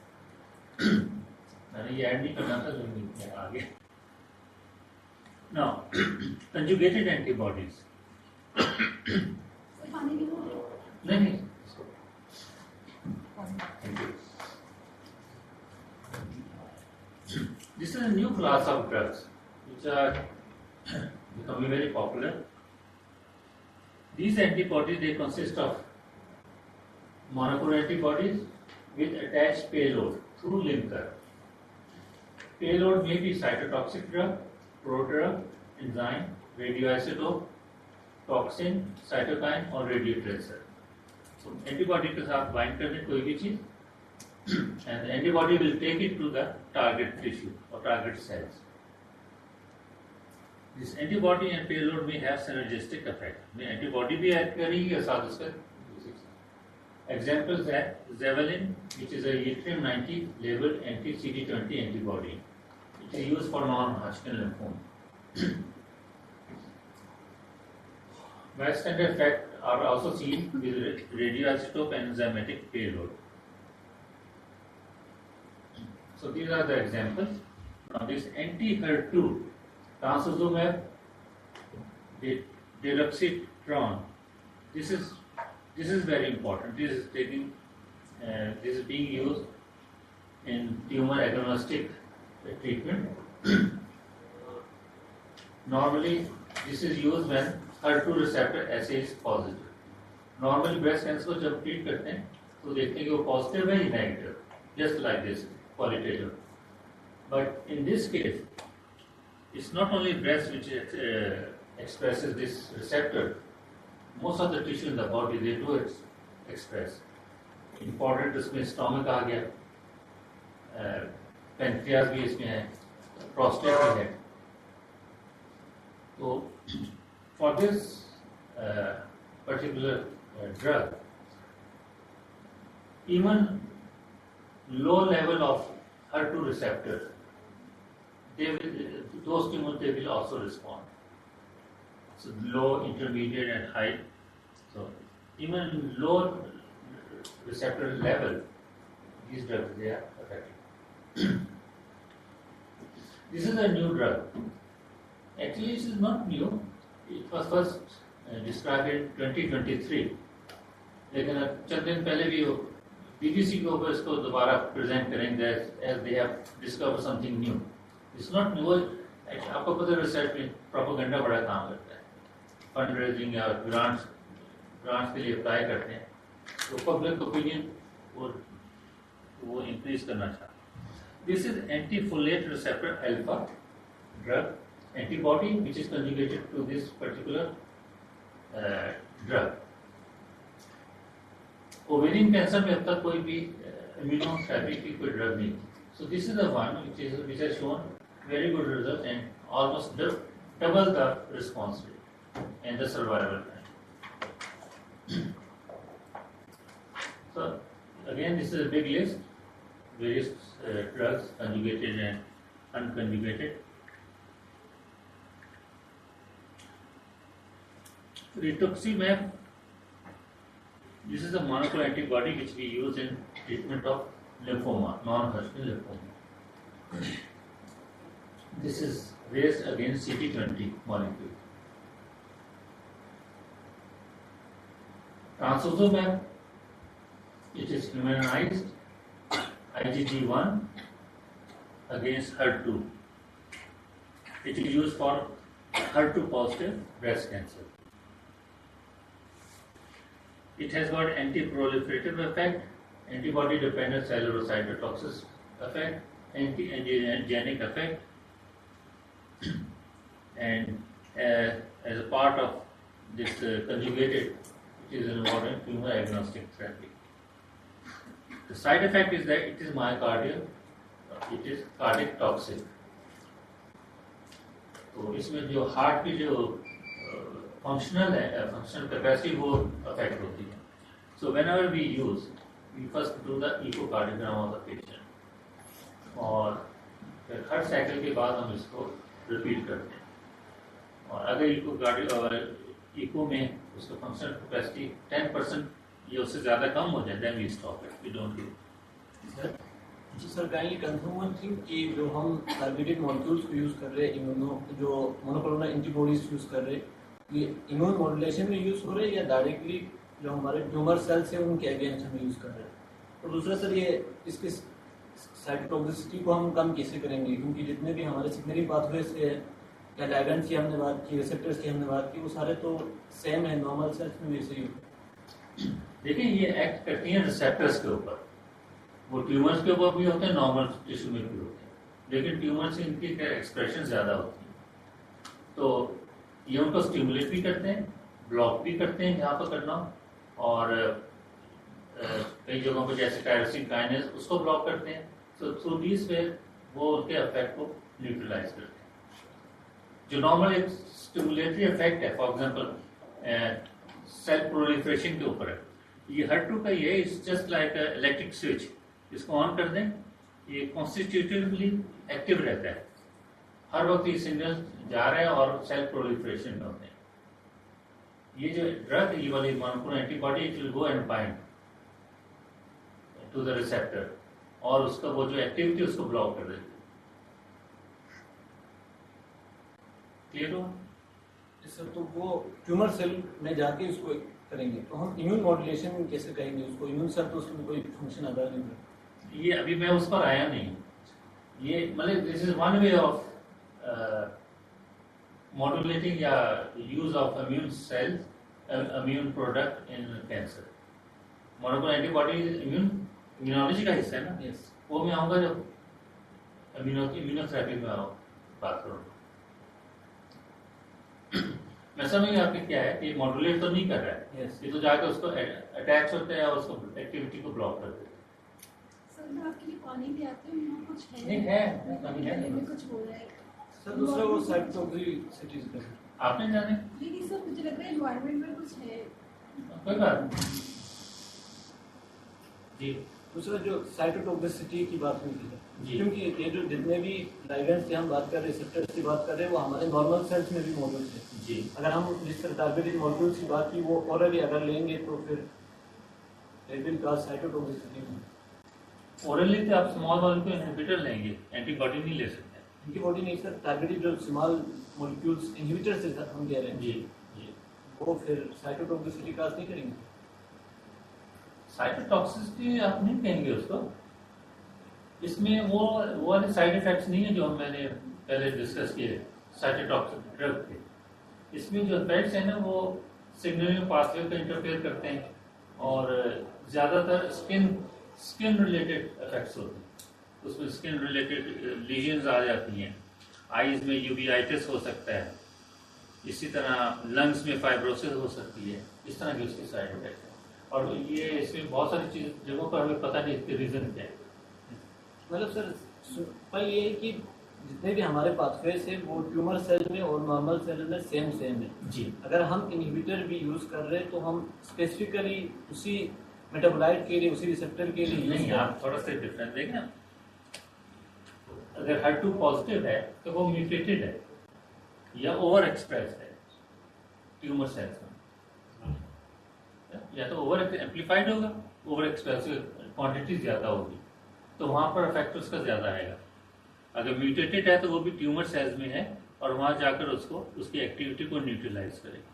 मैंने ये add नहीं करना था लेकिन आगे. Now, conjugated antibodies. पानी की बोतल नहीं. This is a new class of drugs which are becoming very popular. These antibodies, they consist of monoclonal antibodies with attached payload through linker. Payload may be cytotoxic drug, prodrug, enzyme, radioisotope, toxin, cytokine or radiotracer. So antibody के साथ bind करने कोई भी चीज and the antibody will take it to the target tissue or target cells. This antibody and payload may have synergistic effect. में antibody भी add करेगी या साथ उसका examples है Zevalin, which is a yttrium-90 labeled anti-CD20 antibody. It is used for non-Hodgkin lymphoma. Bystander effect are also seen with radioisotope and enzymatic payload. So these are the examples. Now this anti-HER2 trastuzumab deruxtecan. This is very important. This is being used in tumor agnostic treatment. Normally, this is used when HER2 receptor assay is positive. Normally, breast cancer को जब treat करते हैं तो देखते हैं कि वो positive है या negative, just like this, qualitative. But in this case, it's not only breast which expresses this receptor. Most of the tissue in the body they do express. Important इसमें stomach आ गया, pancreas भी इसमें है, prostate भी है. So for this particular drug, even low level of HER2 receptor, those tumors they will also respond. So low, intermediate, and high. So even low receptor level, these drugs they are effective. This is a new drug. Actually, this is not new. It was first described in 2023. लेकिन चंद दिन पहले भी BBC के ऊपर इसको दोबारा present करेंगे as they have discovered something new. It's not new. आपको पता है research में propaganda बड़ा काम करता है. Fundraising या grants के लिए apply करते हैं. तो public opinion वो increase करना चाहते हैं. This is anti-folate receptor alpha drug antibody which is conjugated to this particular drug. Ovarian cancer में अब तक कोई भी immunotherapy की कोई drug नहीं. So this is the one which has shown very good result and almost double the response rate and the survival time. So again, this is a big list, various drugs conjugated and unconjugated. Rituximab, this is a monoclonal antibody which we use in treatment of lymphoma, non-Hodgkin lymphoma. This is raised against CD20 molecule. Trastuzumab, it is humanized IgG1 against HER2. It is used for HER2 positive breast cancer. It has got anti-proliferative effect, antibody-dependent cellular cytotoxic effect, anti-angiogenic effect, and as a part of this conjugated, it is involved in tumor agnostic therapy. The side effect is that it is myocardial, it is cardiac toxic. तो इसमें जो heart की जो functional है, functional capacity वो affect होती है. So whenever we use, we first do the echocardiogram of the patient, और फिर हर साइकिल के बाद हम इसको रिपीट करते हैं. और अगर इको में उसका फंक्शनल कैपेसिटी 10% या उससे ज़्यादा कम हो जाए, then we stop it, we don't do. जी sir, kindly confirm one thing कि जो हम टारगेटेड मॉलिक्यूल्स को यूज़ कर रहे हैं, इम्यूनो जो मोनोक्लोनल एंटीबॉडीज यूज़ कर रहे हैं, ये इम्यून मॉड्यूलेशन में यूज़ हो रहे हैं या डायरेक्टली जो हमारे ट्यूमर सेल्स हैं उनके अगेंस्ट हम यूज़ कर रहे हैं? और दूसरा सर, ये इसके साइटोटॉक्सिसिटी को हम कम कैसे करेंगे, क्योंकि जितने भी हमारे सिग्नलिंग पाथवे से या लाइगेंड्स की हमने बात की, रिसेप्टर्स की हमने बात की, वो सारे तो सेम है, नॉर्मल सेल्स में भी ऐसे ही होते हैं. देखिए, ये एक्ट करती हैं रिसेप्टर्स के ऊपर. वो ट्यूमर्स के ऊपर भी होते हैं, नॉर्मल टिश्यू में भी होते हैं, लेकिन ट्यूमर से इनकी एक्सप्रेशन ज़्यादा होती है. तो ये उनको स्टिमुलेट भी करते हैं, ब्लॉक भी करते हैं जहाँ पर करना हो, और कई जगहों पर जैसे टायरोसिन काइनेज उसको ब्लॉक करते हैं. सो थ्रू दिस वे वो उनके इफेक्ट को न्यूट्रलाइज करते हैं. जो नॉर्मल एक स्टिमुलेटरी इफेक्ट है, फॉर एग्जांपल सेल प्रोलिफरेशन के ऊपर है, ये HER2 का ये is just like electric switch. इसको ऑन कर दें, ये कॉन्स्टिट्यूटिवली एक्टिव रहता है, हर वक्त ये सिग्नल जा रहे हैं और सेल प्रोलिफरेशन में होते हैं. ये जो ड्रग, ये वाली monoclonal antibody, it will go and bind to the receptor, और उसका वो जो एक्टिविटी उसको ब्लॉक कर देती है. क्लियर हो? सर, तो वो ट्यूमर सेल में जाके उसको करेंगे, तो हम इम्यून मॉड्यूलेशन कैसे करेंगे उसको? इम्यून सेल तो उसमें कोई फंक्शन अदा नहीं करता. ये अभी मैं उस पर आया नहीं. ये मतलब this is one way of modulating या use of immune cell, immune product in cancer. Monoclonal antibody immunology का हिस्सा है ना. यस. वो मैं आऊँगा जब इम्यूनोथेरेपी में बात करूँगा. मैं समझ गया आपके क्या है कि मॉड्यूलेट तो नहीं कर रहा है. यस. ये तो जाकर उसको अटैच होते हैं और उसको एक्टिविटी को ब्लॉक कर देते हैं. सर, आपके लिए पानी भी आते हैं, यहाँ कुछ है? नहीं है, पानी है. गले में कुछ हो रहा है. सर, दूसरा वो साइटोटॉक्सिसिटी का. आपने जाने नहीं सर, मुझे लग रहा है एनवायरनमेंट में कुछ है. कोई बात नहीं. जी. दूसरा जो साइटोटॉक्सिसिटी की बात हुई थी, जी. क्योंकि ये जो जितने भी लाइगेंड्स की हम बात कर रहे हैं, रिसेप्टर्स की बात कर रहे हैं, वो हमारे नॉर्मल सेल्स में भी मौजूद है. जी. अगर हम जिस तरह टारगेटेड मॉलिक्यूल्स की बात की, वो ऑलरेडी अगर लेंगे तो फिर it will cause cytotoxicity. Orally तो आप स्मॉल मॉलिक्यूल इनहिबिटर लेंगे, एंटीबॉडी नहीं ले सकते. एंटीबॉडी नहीं सर, टारगेटेड जो स्मॉल मॉलिक्यूल्स इनहिबिटर से हम कह रहे हैं, जी. जी. वो फिर साइटोटॉक्सिसिटी कॉज नहीं करेंगे. साइटोटॉक्सिसिटी आप नहीं कहेंगे उसको. इसमें वो वाले साइड इफेक्ट्स नहीं है जो मैंने पहले डिस्कस किए साइटोटॉक्सिक ड्रग के. इसमें जो इफेक्ट्स हैं ना, वो सिग्नलिंग पाथवे को इंटरफेयर करते हैं, और ज़्यादातर स्किन रिलेटेड इफेक्ट्स होते हैं. उसमें स्किन रिलेटेड लीजन्स आ जाती हैं. आईज में यूवीआइटिस हो सकता है, इसी तरह लंग्स में फाइब्रोसिस हो सकती है. इस तरह के उसके साइड इफेक्ट हैं, और ये इसमें बहुत सारी चीज़ जगहों पर हमें पता नहीं इसके रीज़न क्या है. मतलब सर, पर ये है कि जितने भी हमारे पाथवेज हैं वो ट्यूमर सेल में और नॉर्मल सेल में सेम है. जी. अगर हम इनहिबिटर भी यूज़ कर रहे हैं तो हम स्पेसिफिकली उसी मेटाबोलाइट के लिए, उसी रिसेप्टर के लिए नहीं, आप थोड़ा सा डिफरेंस देखें. अगर HER2 पॉजिटिव है तो वो म्यूटेटेड है या ओवर एक्सप्रेस है ट्यूमर सेल्स में. या तो ओवर एम्पलीफाइड होगा, ओवर एक्सप्रेस क्वांटिटी ज़्यादा होगी, तो वहाँ पर इफेक्ट उसका ज़्यादा आएगा. अगर म्यूटेटेड है तो वो भी ट्यूमर सेल्स में है, और वहाँ जाकर उसको उसकी एक्टिविटी को न्यूट्रलाइज करेगा.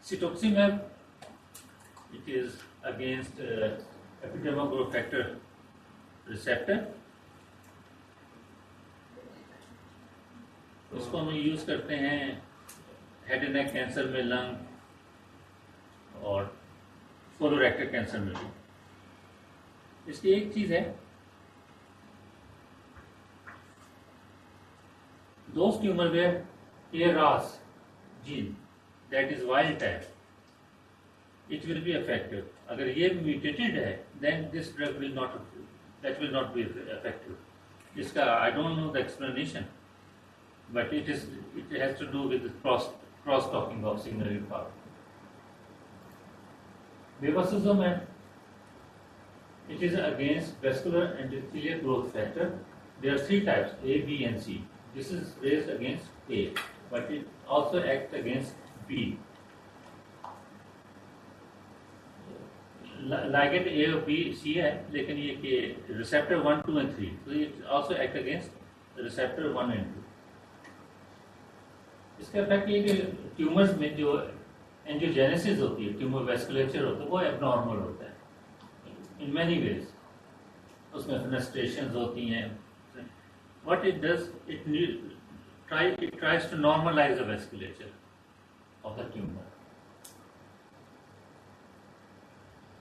Cetuximab, it is against epidermal growth factor receptor. इसको हम यूज करते हैं हेड एंड नेक कैंसर में, लंग और कोलोरेक्टल कैंसर में भी. इसकी एक चीज है, those tumor where KRAS gene that is wild type, it will be effective. अगर ये mutated है, then this drug will not be effective. इसका I don't know the explanation, but it has to do with the cross-talking of signaling pathway. Bevacizumab है, it is against vascular endothelial growth factor. There are three types, A, B, and C. This is raised against A, but it also acts against B. Ligand A और B, C है, लेकिन ये कि receptor 1, 2 and 3. So it also act against receptor 1 and 2. इसका effect ये कि tumours में जो एंजियोजेनेसिस होती है, ट्यूमर वेस्कुलेचर होता है, वो एबनॉर्मल होता है इन मैनी वेज. उसमें फेनेस्ट्रेशंस होती हैं. What it does, it tries to normalize the vasculature of the tumor.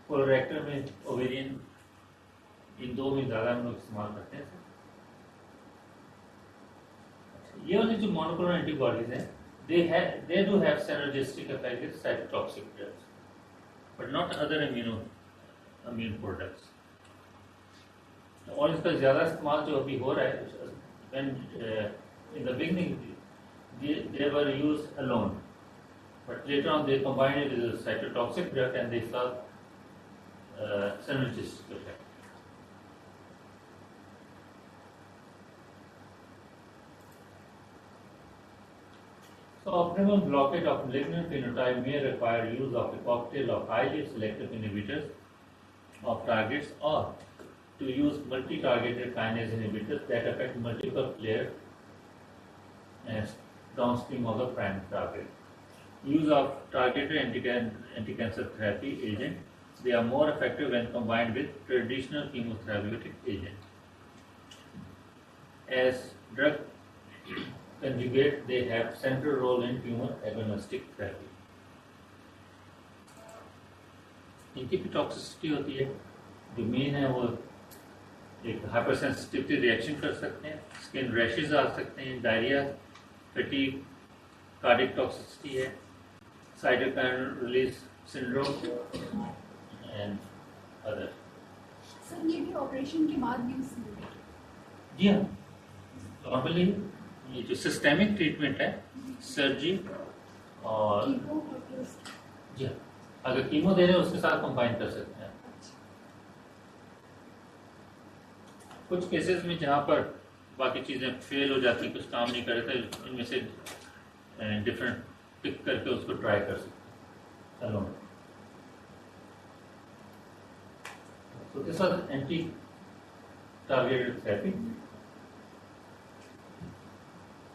कोलोरेक्टर में, ओवेरियन, इन दो में ज़्यादा हम लोग इस्तेमाल करते हैं. ये वाली जो मोनोक्लोनल एंटीबॉडीज हैं, they do have synergistic effect with cytotoxic drugs, but not other immune products. और इसका ज़्यादा इस्तेमाल जो अभी हो रहा है, when in the beginning they were used alone, but later on they combined it with a cytotoxic drug and they saw synergistic effect. So optimal blockade of malignant phenotype may require use of a cocktail of highly selective inhibitors of targets, or to use multi-targeted kinase inhibitors that affect multiple players and downstream of the prime target. Use of targeted anti-cancer therapy agent. They are more effective when combined with traditional chemotherapeutic agent. As drug conjugate, they have central role in tumor agnostic therapy. इनकी भी toxicity होती है. जो main है वो एक hypersensitivity reaction कर सकते हैं, स्किन रैशेज आ सकते हैं, डायरिया, फटीग, कार्डियक टॉक्सिसिटी है, cytokine release syndrome and other. Sir ये भी ऑपरेशन के बाद भी उसमें? जी हाँ, नॉर्मली ये जो सिस्टेमिक ट्रीटमेंट है, सर्जरी और जी हाँ, अगर कीमो दे रहे हैं उसके साथ कंबाइन कर सकते हैं. कुछ केसेस में जहाँ पर बाकी चीज़ें फेल हो जाती, कुछ काम नहीं कर रहे थे, इनमें से डिफरेंट पिक करके उसको ट्राई कर सकते हैं. So this was anti-targeted therapy.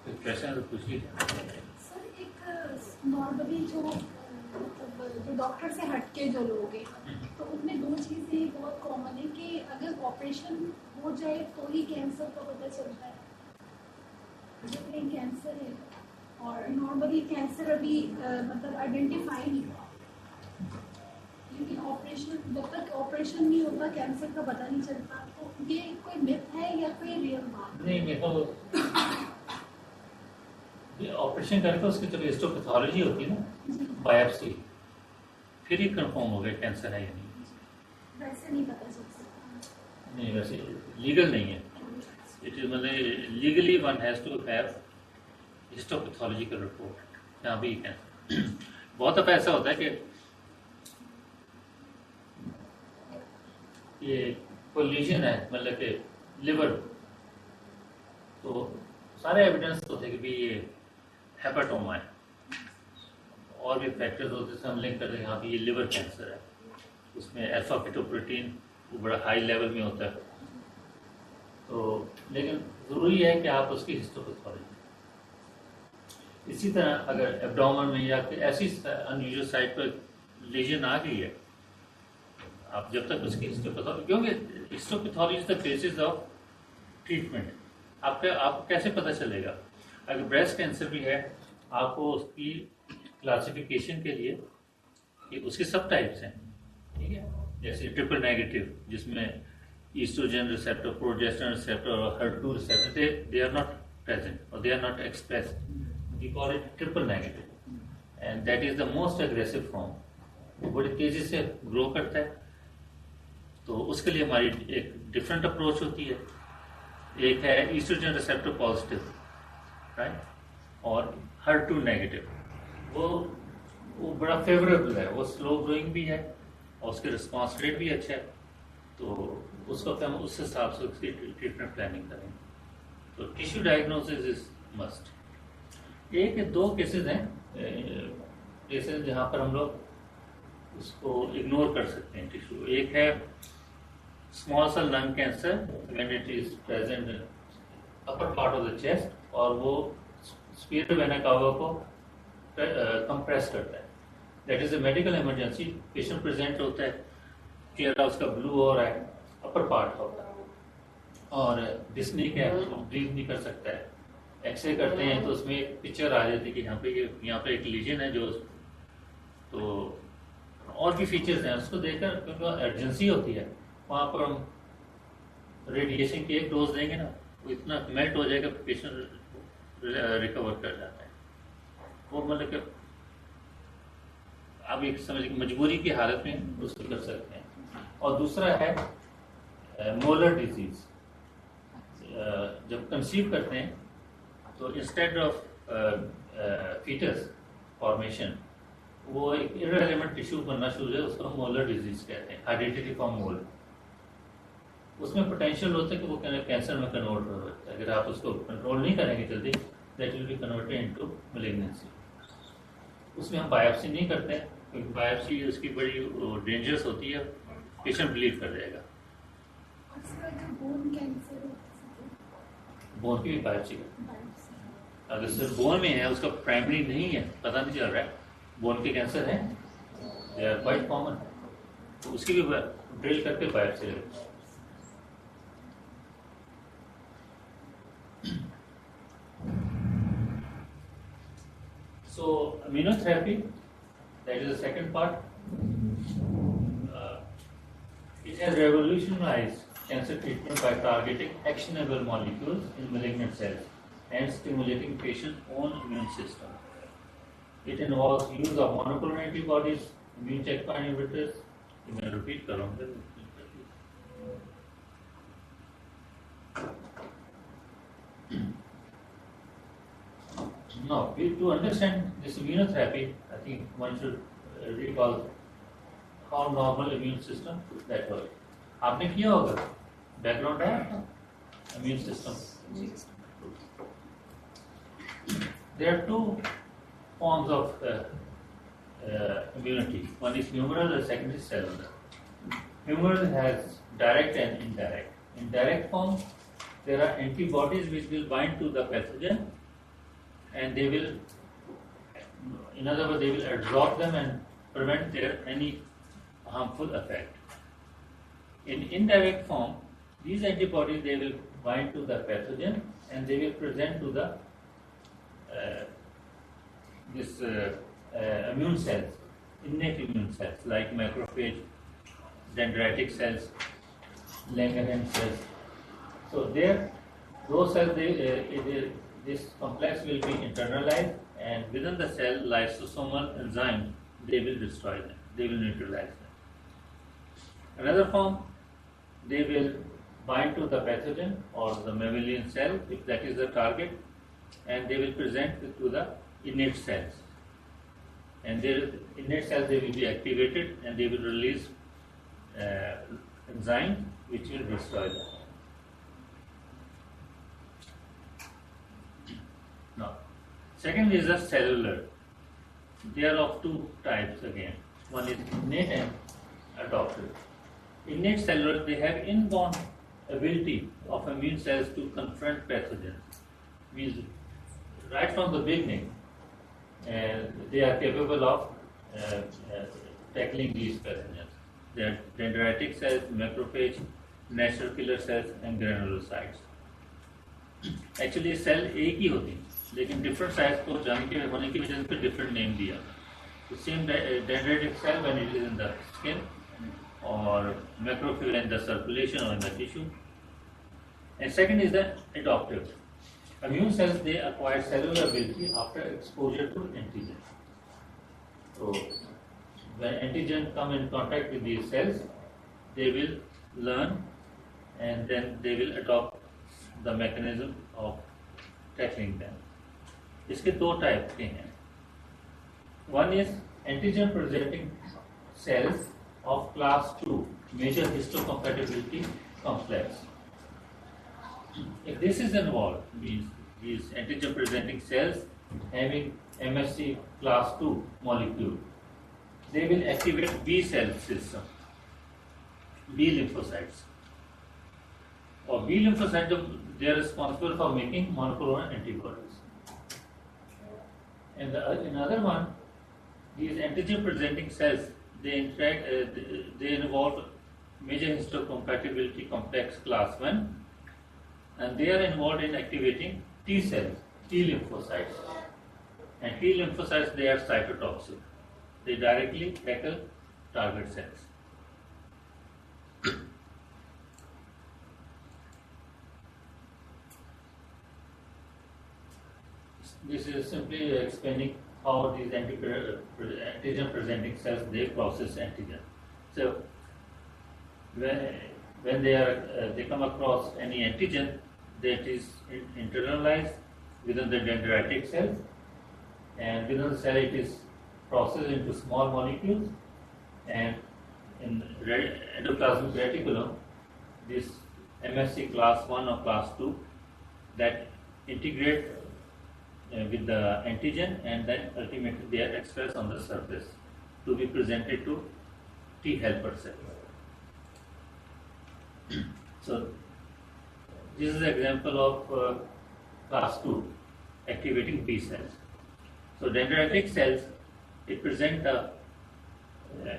कुछ क्वेश्चन तो पूछ लीजिए. सर एक नॉर्मली जो मतलब जो डॉक्टर से हटके जो लोग हैं, तो उनमें दो चीज़ें बहुत कॉमन है कि अगर ऑपरेशन हो जाए तो ही कैंसर का पता चलता है. जब कहीं कैंसर है और नॉर्मली कैंसर अभी मतलब आइडेंटिफाई नहीं हुआ, लेकिन ऑपरेशन जब तक ऑपरेशन नहीं होता कैंसर का पता नहीं चलता. तो ये कोई मिथ है या कोई रियल बात? नहीं, मैं तो ऑपरेशन करके उसकी जब हिस्टोपैथोलॉजी होती है ना, बायोप्सी, फिर ही कंफर्म हो गया कैंसर है या नहीं. वैसे नहीं पता चल सकता. नहीं, वैसे लीगल नहीं है. इट इज मतलब legally one has to have histopathological report. यहाँ भी कैंसर बहुत दफा ऐसा होता है कि ये कोई लीजन है, मतलब कि लिवर, तो सारे एविडेंस होते हैं कि भाई ये हेपाटोमा है, और भी फैक्टर्स होते हैं, हम लिंक करते हैं यहाँ पे ये लिवर कैंसर है. उसमें अल्फा फिटोप्रोटीन वो बड़ा हाई लेवल में होता है. तो लेकिन ज़रूरी है कि आप उसकी हिस्टोपैथोलॉजी. इसी तरह अगर एब्डोमेन में या ऐसी अनयूजुअल साइट पर लीजन आ गई है, आप जब तक उसकी हिस्टोपैथोलॉजी, क्योंकि histopathology is the basis of treatment. आपको कैसे पता चलेगा? अगर ब्रेस्ट कैंसर भी है, आपको उसकी क्लासिफिकेशन के लिए कि उसके सब टाइप्स हैं, ठीक है, जैसे ट्रिपल नेगेटिव जिसमें ईस्ट्रोजन रिसेप्टर, प्रोजेस्टेरोन रिसेप्टर और HER2 receptor they are not present और they are not expressed. We call it triple negative and that is the most aggressive form. वो बड़ी तेजी से ग्रो करता है. तो उसके लिए हमारी एक डिफरेंट अप्रोच होती है. एक है ईस्ट्रोजन रिसेप्टर पॉजिटिव, राइट, और HER2 नेगेटिव वो बड़ा फेवरेबल है, वो स्लो ग्रोइंग भी है और उसके रिस्पॉन्स रेट भी अच्छा है, तो उसको हम उस हिसाब से उसकी ट्रीटमेंट प्लानिंग करेंगे। तो टिश्यू डायग्नोसिस इज मस्ट। एक या दो केसेस हैं केसेस जहाँ पर हम लोग उसको इग्नोर कर सकते हैं टिश्यू। एक है small cell lung cancer when it is present upper part of the chest और वो स्पीयर वेना कावा को कंप्रेस करता है। That is a medical emergency. Patient present होता है, चेहरा उसका ब्लू हो रहा है, अपर पार्ट होता है और डिस्निक है, ब्रीथ नहीं कर सकता है। एक्सरे करते हैं तो उसमें एक पिक्चर आ जाती है कि यहाँ पे एक लीजन है जो, तो और भी फीचर्स हैं उसको देखकर, क्योंकि अर्जेंसी होती है वहाँ पर हम रेडिएशन की एक डोज देंगे ना, वो इतना मेल्ट हो जाएगा पेशेंट रिकवर कर जाता है। वो मतलब कि आप एक समझ मजबूरी की हालत में उसको कर सकते हैं। और दूसरा है मोलर डिजीज। जब कंसीव करते हैं तो इंस्टेड ऑफ फीटस फॉर्मेशन वो एक इररिलेवेंट टिश्यू बनना शुरू है, उसको हम मोलर डिजीज कहते हैं, हेरिडिटरी फ्रॉम मोल। उसमें पोटेंशियल होता है कि वो कैंसर में कन्वर्ट हो सकता है। अगर आप उसको कंट्रोल नहीं करेंगे जल्दी, that will be converted into malignancy. उसमें हम बायोप्सी नहीं करते हैं क्योंकि बायोप्सी उसकी बड़ी डेंजरस होती है, पेशेंट बिलीव कर जाएगा। बोन की भी बायोप्सी करते। अगर सिर्फ बोन में है, उसका प्राइमरी नहीं है, पता नहीं चल रहा है, बोन के कैंसर है, दे आर क्वाइट कॉमन, तो उसकी भी ड्रिल करके बायोप्सी लेते हैं। So immunotherapy, that is the second part. It has revolutionized cancer treatment by targeting actionable molecules in malignant cells and stimulating patient's own immune system. It involves use of monoclonal antibodies, immune checkpoint inhibitors. मैं repeat कर रहा हूँ। Now, to understand this immunotherapy, I think one should recall how normal immune system that works. आपने किया होगा, background है आपका immune system. There are two forms of immunity. One is humoral, the second is cellular. Humoral has direct and indirect. In direct form, there are antibodies which will bind to the pathogen, and they will, in other words, they will absorb them and prevent their any harmful effect. In indirect form, these antibodies, they will bind to the pathogen and they will present to the immune cells, innate immune cells like macrophage, dendritic cells, Langerhans cells. So there, those cells, this complex will be internalized, and within the cell, lysosomal enzymes, they will destroy them, they will neutralize them. Another form, they will bind to the pathogen or the mammalian cell, if that is the target, and they will present to the innate cells. And their innate cells, they will be activated and they will release enzymes which will destroy them. Now, second is the cellular. They are of two types again. One is innate and adoptive. Innate cellular, they have inborn ability of immune cells to confront pathogens. Means right from the beginning, they are capable of tackling these pathogens. They are dendritic cells, macrophage, natural killer cells, and granulocytes. Actually, cell एक ही होती है, लेकिन different size को जान के होने की वजह से डिफरेंट नेम दिया। The same dendritic cell when it is in the skin, or macrophage in the circulation or in the tissue. And second is the adoptive. Immune cells, they acquire cellular ability after exposure to antigen. So when antigen come in contact with these cells, they will learn and then they will adopt the mechanism of tackling them. इसके दो type के हैं. One is antigen presenting cells of class 2 major histocompatibility complex. If this is involved, means these antigen presenting cells having MSC class 2 molecule, they will activate B cell system, B lymphocytes. Or B lymphocytes, they are responsible for making monoclonal antibodies. And in other one, these antigen presenting cells, they interact, they involve major histocompatibility complex class 1, and they are involved in activating T cells, T lymphocytes. And T lymphocytes, they are cytotoxic. They directly tackle target cells. This is simply explaining how these antigen presenting cells, they process antigen. So when they come across any antigen that is internalized within the dendritic cells, and within the cell it is processed into small molecules, and in endoplasmic reticulum, this MSC class 1 or class 2 that integrate with the antigen, and then ultimately they are expressed on the surface to be presented to T helper cells. So this is an example of class 2 activating B cells. So dendritic cells, they present the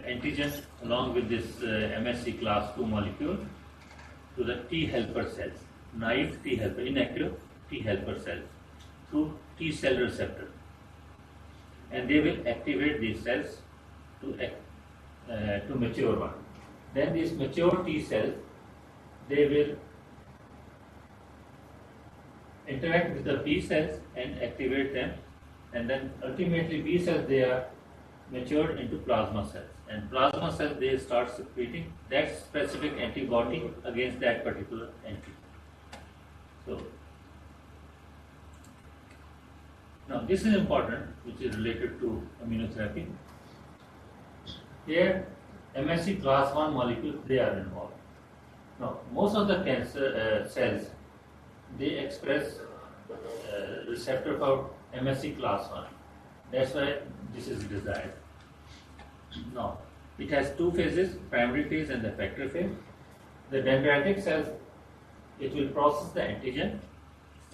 antigen along with this MSC class 2 molecule to the T helper cells, naive T helper, inactive T helper cells through T cell receptor, and they will activate these cells to mature one. Then these mature T cells, they will interact with the B cells and activate them, and then ultimately B cells, they are matured into plasma cells, and plasma cells, they start secreting that specific antibody against that particular antigen. So now this is important, which is related to immunotherapy. Here MSC class 1 molecules, they are involved. Now most of the cancer cells, they express receptor for MSC class 1. That's why this is desired. Now it has two phases, primary phase and the effector phase. The dendritic cells, it will process the antigen.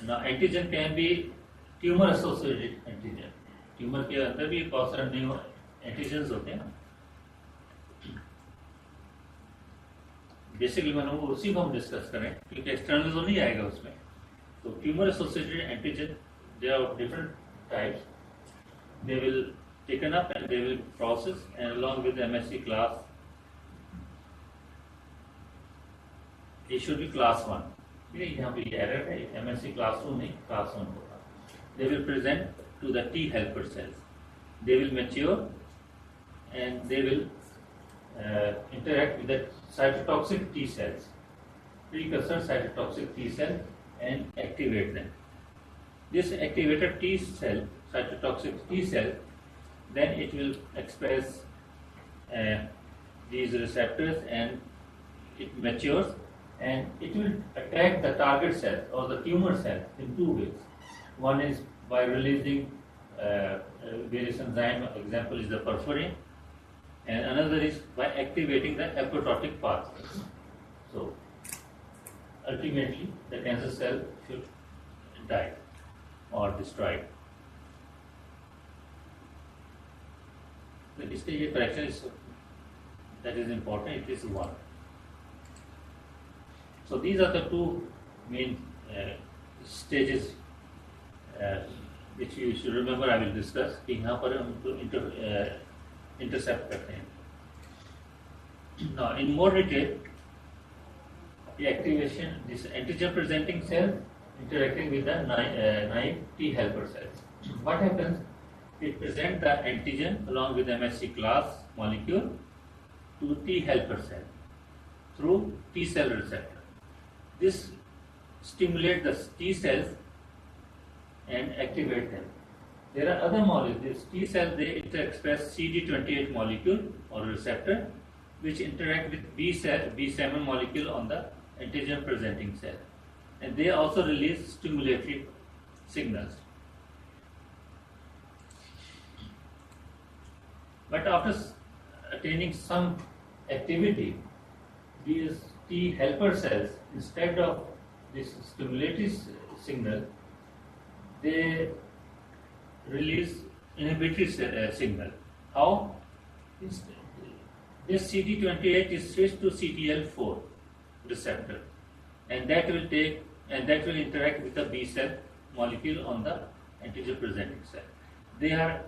Now antigen can be tumor associated antigen. Tumour के अंदर भी बहुत सारे new antigens होते हैं. Basically मैंने उसी को हम डिस्कस करें क्योंकि एक्सटर्नल तो नहीं आएगा उसमें. तो tumour associated antigen, they are of different types. They will taken up and they will process and along with MSC class, it should be class 1. यहाँ पे एरर है, एमएससी क्लास 2 नहीं, क्लास 1 होगा. They will present to the T helper cells. They will mature and they will interact with the cytotoxic T cells, precursor cytotoxic T cell, and activate them. This activated T cell, cytotoxic T cell, then it will express these receptors and it matures and it will attack the target cell or the tumor cell in two ways. One is by releasing various enzyme, example is the perforin, and another is by activating the apoptotic pathway. So ultimately the cancer cell should die or destroyed. So इसके ये correction is that is important. It is 1. So these are the two main stages which you should remember. I will discuss कि यहाँ पर हम तो intercept करते हैं. Now in more detail, the activation, this antigen presenting cell interacting with the naive T helper cells. What happens? It presents the antigen along with MSC class molecule to T helper cell through T cell receptor. This stimulates the T cells and activate them. There are other molecules. T cells, they express CD28 molecule or receptor, which interact with B7 molecule on the antigen presenting cell, and they also release stimulatory signals. But after attaining some activity, these T helper cells, instead of this stimulatory signal, they release inhibitory signal. How? This CD28 is switched to CTL4 receptor, and that will interact with the B cell molecule on the antigen presenting cell. They are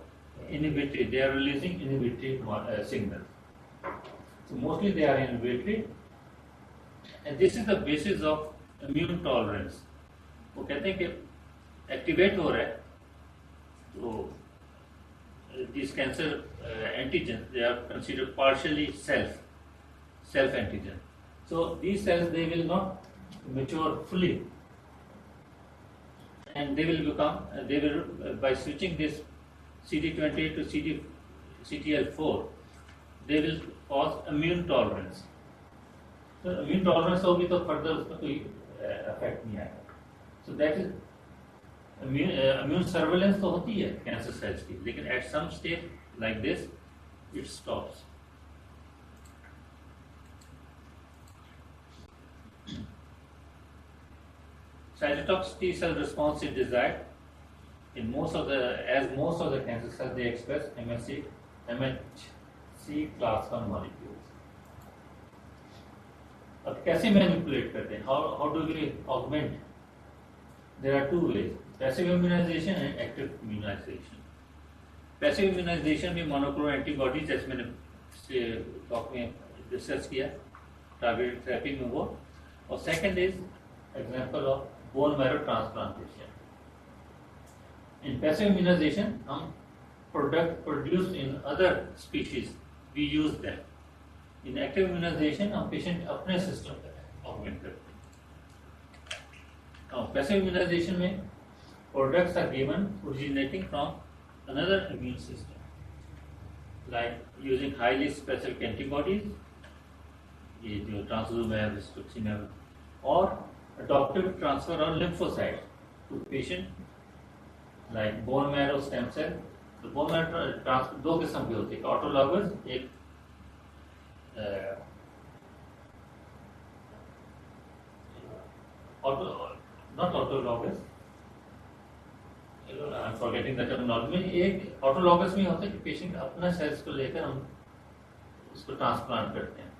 inhibitory. They are releasing inhibitory signals. So mostly they are inhibitory, and this is the basis of immune tolerance. वो कहते हैं कि activate हो रहा है, तो these cancer antigens, they are considered partially self antigen. So these cells, they will not mature fully, and they will by switching this CD28 to CTL4, they will cause immune tolerance. So immune tolerance होगी तो further उसमें कोई effect नहीं आएगा. So that is immune surveillance तो होती है cancer cells की, लेकिन at some stage like this it stops. Cytotoxic T cell response is desired in most of the cancer cells, they express MHC class 1 molecules. अब कैसे manipulate करते हैं? How do we augment? There are two ways: passive immunization and active immunization. Passive immunization में monoclonal antibodies, जैसे मैंने talk में discuss किया, targeted therapy में वो, और second is example of bone marrow transplantation. In passive immunization, हम product produced in other species, we use them. In active immunization, हम patient अपने system पर augment करते हैं. Now, passive immunization में products are given originating from another immune system, like using highly specific antibodies, ये जो trastuzumab, rituximab, or adoptive transfer of lymphocytes to patient, like bone marrow stem cell. तो bone marrow transfer दो किस्म की होती है, autologous, एक not autologous, I'm forgetting the terminology. एक autologous में होता है कि पेशेंट अपना सेल्स को लेकर हम उसको ट्रांसप्लांट करते हैं,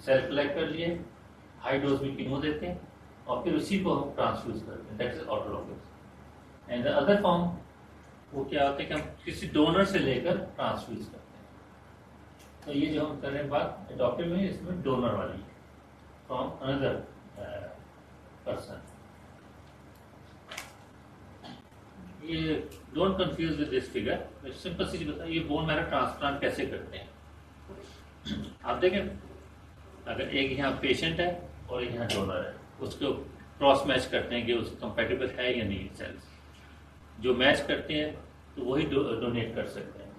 सेल कलेक्ट कर लिए, हाई डोज में कीमो देते हैं और फिर उसी को हम ट्रांसफ्यूज करते हैं. That is autologous. And the other form वो क्या होता है कि हम किसी डोनर से लेकर ट्रांसफ्यूज करते हैं. तो ये जो हम कर रहे हैं बात एडॉप्टिव में, इसमें डोनर वाली फ्रॉम अनदर पर्सन. ये don't confuse with this figure. मैं सिंपल सी चीज बताऊं, ये बोन मैरो ट्रांसप्लांट कैसे करते हैं. आप देखें, अगर एक यहाँ पेशेंट है और एक यहाँ डोनर है, उसको क्रॉस मैच करते हैं कि उसको कंपेटिबल है या नहीं सेल्स. जो मैच करते हैं तो वही डोनेट कर सकते हैं.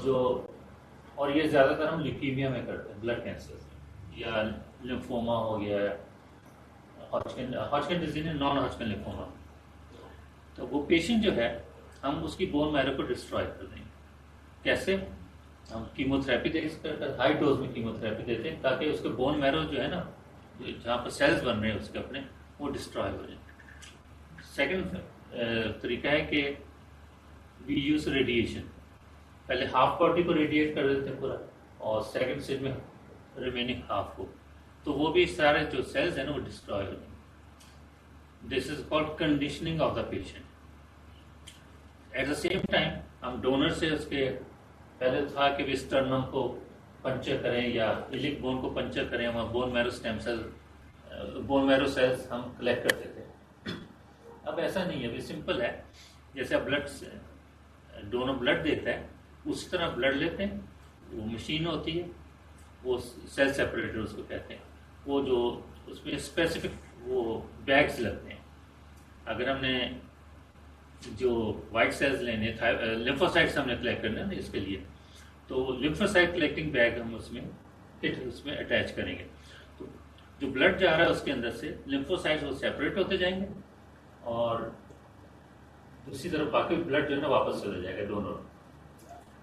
जो और ये ज़्यादातर हम ल्यूकीमिया में करते हैं, ब्लड कैंसर या लिम्फोमा हो गया, Hodgkin disease, non Hodgkin lymphoma. तो वो पेशेंट जो है, हम उसकी बोन मैरो को डिस्ट्रॉय कर देंगे. कैसे? हम कीमोथेरेपी देकर हाई डोज में कीमोथेरेपी देते हैं ताकि उसके बोन मैरो जो है ना, जहाँ पर सेल्स बन रहे हैं उसके अपने, वो डिस्ट्रॉय हो जाए. सेकंड तरीका है कि वी यूज रेडिएशन. पहले हाफ बॉडी को रेडिएट कर देते हैं पूरा, और सेकंड स्टेज में रिमेनिंग हाफ को, तो वो भी सारे जो सेल्स हैं ना वो डिस्ट्रॉय हो जाएंगे. This is called conditioning of the patient. At the same time हम डोनर से उसके पहले था कि वे स्टर्नम को पंचर करें या इलिक बोन को पंचर करें, हम bone marrow stem cell, bone marrow cells हम कलेक्ट करते थे. अब ऐसा नहीं है, अभी सिंपल है. जैसे आप ब्लड से डोनर ब्लड देता है, उस तरह ब्लड लेते हैं. वो मशीन होती है, वो सेल सेपरेटर उसको कहते हैं. वो जो उसमें स्पेसिफिक वो बैग्स लगते हैं. अगर हमने जो वाइट सेल्स लेने, लिम्फोसाइट्स हमने कलेक्ट करने हैं इसके लिए, तो लिम्फोसाइट कलेक्टिंग बैग हम उसमें अटैच करेंगे। तो जो ब्लड जा रहा है उसके अंदर से लिम्फोसाइट्स वो सेपरेट होते जाएंगे और दूसरी तरफ बाकी ब्लड जो है ना वापस चला जाएगा डोनर।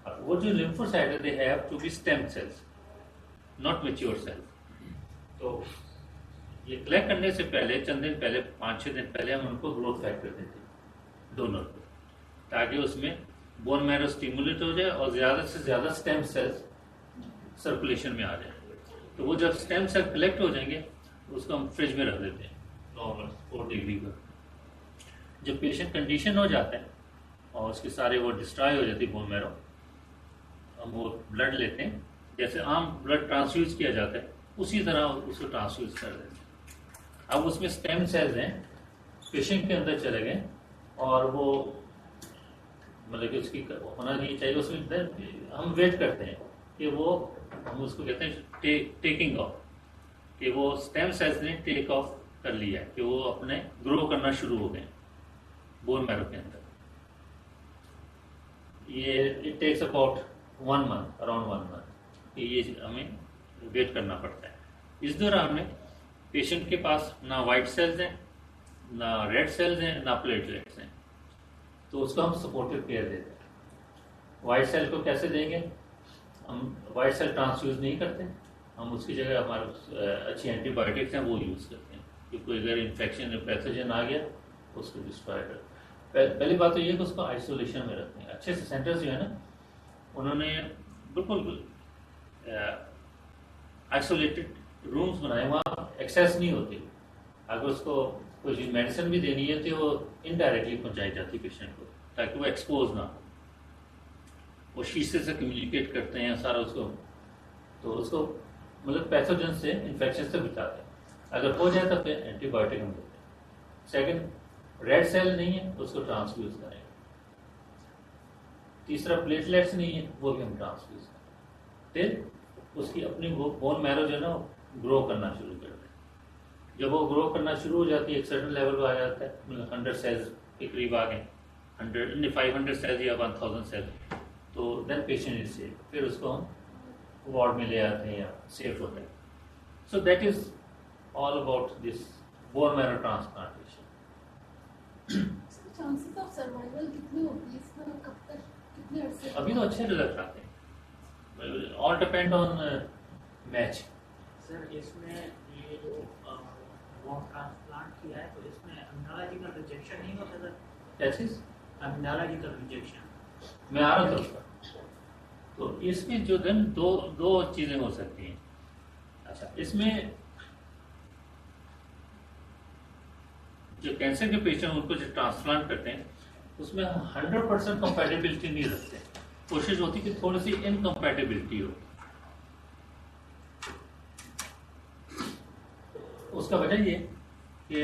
अब वो जो लिम्फोसाइट है they have to be stem cells, not mature cells. तो ये कलेक्ट करने से पहले चंद दिन पहले, 5-6 दिन पहले हम उनको ग्रोथ फैक्टर देते हैं डोनर को, ताकि उसमें बोन मैरो स्टिमुलेट हो जाए और ज़्यादा से ज़्यादा स्टेम सेल्स सर्कुलेशन में आ जाए। तो वो जब स्टेम सेल कलेक्ट हो जाएंगे उसको हम फ्रिज में रख देते हैं नॉर्मल 4 डिग्री पर। जब पेशेंट कंडीशन हो जाता है और उसके सारे वो डिस्ट्रॉय हो जाती है बोन मैरो, हम वो ब्लड लेते हैं, जैसे आम ब्लड ट्रांसफ्यूज किया जाता है उसी तरह उसको ट्रांसफ्यूज कर देते हैं। अब उसमें स्टेम सेल्स हैं पेशेंट के अंदर चले गए और वो मतलब कि उसकी होना नहीं चाहिए उसमें, हम वेट करते हैं कि वो, हम उसको कहते हैं टेकिंग ऑफ, कि वो स्टेम सेल्स ने टेक ऑफ कर लिया है, कि वो अपने ग्रो करना शुरू हो गए बोन मैरो के अंदर। ये it takes about 1 month, around 1 month, ये हमें वेट करना पड़ता है। इस दौरान में पेशेंट के पास ना वाइट सेल्स हैं, ना रेड सेल्स हैं, ना प्लेटलेट्स हैं, तो उसको हम सपोर्टिव केयर देते हैं। वाइट सेल को कैसे देंगे? हम वाइट सेल ट्रांसफ्यूज नहीं करते, हम उसकी जगह हमारे अच्छी एंटीबायोटिक्स हैं वो यूज़ करते हैं, कि कोई अगर इन्फेक्शन या पैथोजन आ गया उसको डिस्ट्रॉय कर। पहली बात तो ये कि उसको आइसोलेशन में रखते हैं। अच्छे से सेंटर्स जो है ना उन्होंने बिल्कुल आइसोलेटेड रूम्स बनाए, वहाँ एक्सेस नहीं होती। अगर उसको कोई मेडिसिन भी देनी है तो वो इनडायरेक्टली पहुँचाई जाती है पेशेंट को, ताकि वो एक्सपोज ना हो। वो शीशे से कम्युनिकेट करते हैं सारा उसको, तो उसको मतलब पैथोजन से, इन्फेक्शन से बचाते हैं। अगर हो जाए तो फिर एंटीबायोटिक हम देते हैं। सेकेंड, रेड सेल नहीं है तो उसको ट्रांसफ्यूज करेंगे। तीसरा, प्लेटलेट्स नहीं है वो भी हम ट्रांसफ्यूज करें। फिर उसकी अपनी वो बोन मैरो जो है ना ग्रो करना शुरू कर दें। जब वो ग्रो करना शुरू हो जाती है, एक सर्टन लेवल पर आ जाता है, मतलब 100 सेल्स के करीब आ गए, 500 सेल्स या 1000 सेल्स, तो देन पेशेंट इज सेफ। फिर उसको हम वार्ड में ले आते हैं या सेफ होता है। So that is all about this bone marrow transplantation. Chances of survival कितनी होती है इसमें, कब तक, कितने अरसे? अभी तो अच्छे रिजल्ट आते हैं, all depend on match. Sir इसमें ये जो बोन ट्रांसप्लांट किया है तो इसमें अमिनोलॉजिकल रिजेक्शन नहीं होता सर? क्या चीज़? अमिनोलॉजिकल रिजेक्शन। मैं आ रहा था उसका। तो इसमें जो दिन दो चीज़ें हो सकती हैं। अच्छा, इसमें जो कैंसर के पेशेंट उनको जो ट्रांसप्लांट करते हैं उसमें 100% कंपैटिबिलिटी नहीं रखते। कोशिश होती है कि थोड़ी सी इनकम्पैटिबिलिटी हो। उसका वजह ये कि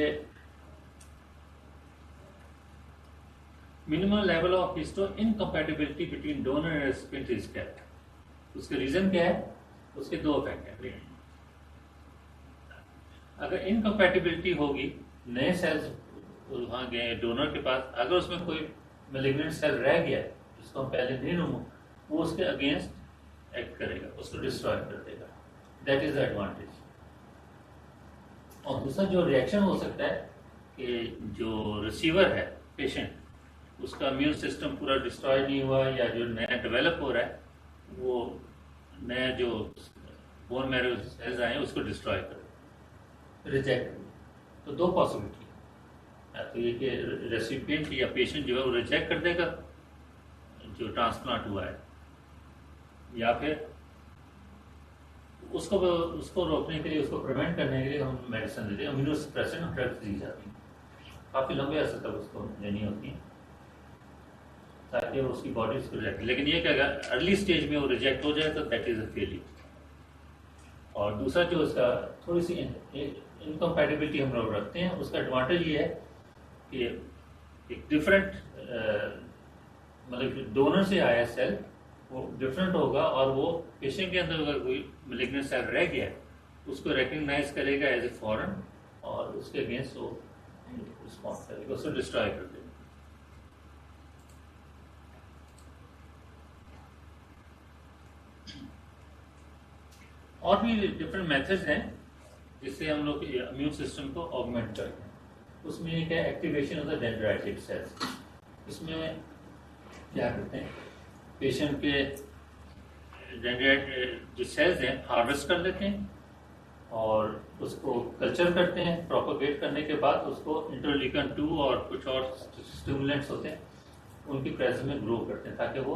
minimum level of histo incompatibility between donor and recipient is kept. उसका रीजन क्या है? उसके 2 इफेक्ट हैं। अगर इनकम्पैटिबिलिटी होगी, नए सेल्स वहां गए डोनर के पास, अगर उसमें कोई मैलिग्नेंट सेल रह गया जिसको हम पहले नहीं रिमूव, वो उसके अगेंस्ट एक्ट करेगा, उसको डिस्ट्रॉय कर देगा। That is the advantage. और दूसरा जो रिएक्शन हो सकता है कि जो रिसीवर है पेशेंट, उसका इम्यून सिस्टम पूरा डिस्ट्रॉय नहीं हुआ, या जो नया डेवलप हो रहा है वो नया जो बोन मैरो सेल्स आए उसको डिस्ट्रॉय कर रिजेक्ट। तो 2 पॉसिबिलिटी है, तो ये कि रेसिपिएंट या पेशेंट जो है वो रिजेक्ट कर देगा जो ट्रांसप्लांट हुआ है, या फिर उसको रोकने के लिए, उसको प्रिवेंट करने के लिए हम मेडिसिन देते हैं। इम्यूनोसप्रेसेंट ड्रग्स दी जाती हैं, काफ़ी लंबे अरसे तक उसको लेनी होती है ताकि वो उसकी बॉडी उसको रिजेक्ट। लेकिन ये कि अगर अर्ली स्टेज में वो रिजेक्ट हो जाए तो दैट इज अ फेलियर। और दूसरा जो उसका थोड़ी सी इनकम्पैटिबिलिटी हम लोग रखते हैं, उसका एडवांटेज ये है कि एक डिफरेंट मतलब डोनर से आया सेल वो डिफरेंट होगा, और वो पेशेंट के अंदर अगर कोई मैलिग्नेंट सेल रह गया उसको रिकग्नाइज करेगा एज ए फॉरेन, और उसके अगेंस्ट वो रिस्पॉन्स करेगा, उसको डिस्ट्रॉय कर देगा। और भी डिफरेंट मेथड्स हैं जिससे हम लोग इम्यून सिस्टम को ऑगमेंट करते हैं। उसमें एक है activation of the dendritic sales. इसमें क्या करते हैं, पेशेंट के डेंड्राइट जो सेल्स हैं हार्वेस्ट कर लेते हैं और उसको कल्चर करते हैं। प्रोपोगेट करने के बाद उसको इंटरलीकन 2 और कुछ और स्टिमुलेंट्स होते हैं उनकी प्रेजेंस में ग्रो करते हैं ताकि वो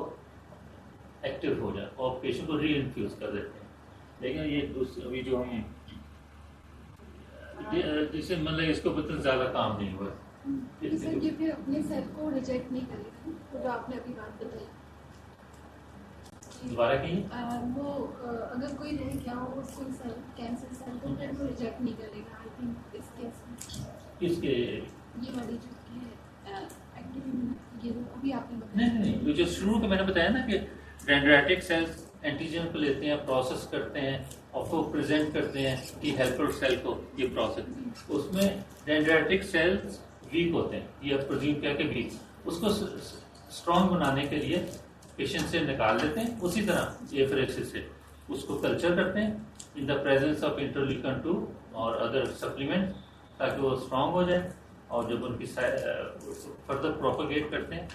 एक्टिव हो जाए और पेशेंट को री इन्फ्यूज कर देते हैं। लेकिन ये अभी जो हम जिसे मतलब इसको पता ज़्यादा काम नहीं हुआ। सर ये फिर अपने सेल को रिजेक्ट नहीं करेगा, तो जो आपने अभी बात बताई दोबारा की वो अगर कोई रह गया हो कोई सेल कैंसर सेल तो फिर वो रिजेक्ट नहीं करेगा। आई थिंक इस केस में इसके ये वाली जो है एक्टिव ये अभी आपने नहीं बताया नहीं नहीं, जो शुरू के मैंने बताया ना कि डेंड्राइटिक सेल्स एंटीजन को लेते हैं, प्रोसेस करते हैं और फिर प्रेजेंट करते हैं कि हेल्पर सेल को ये प्रोसेस। उसमें डेंड्राइटिक सेल्स वीक होते हैं, ये प्रोजीम क्या के वीक, उसको स्ट्रॉन्ग बनाने के लिए पेशेंट से निकाल लेते हैं। उसी तरह एफरेक्सिस से उसको कल्चर करते हैं इन द प्रेजेंस ऑफ इंटरलीकन 2 और अदर सप्लीमेंट ताकि वो स्ट्रॉन्ग हो जाए और जब उनकी फर्दर प्रोपोगेट करते हैं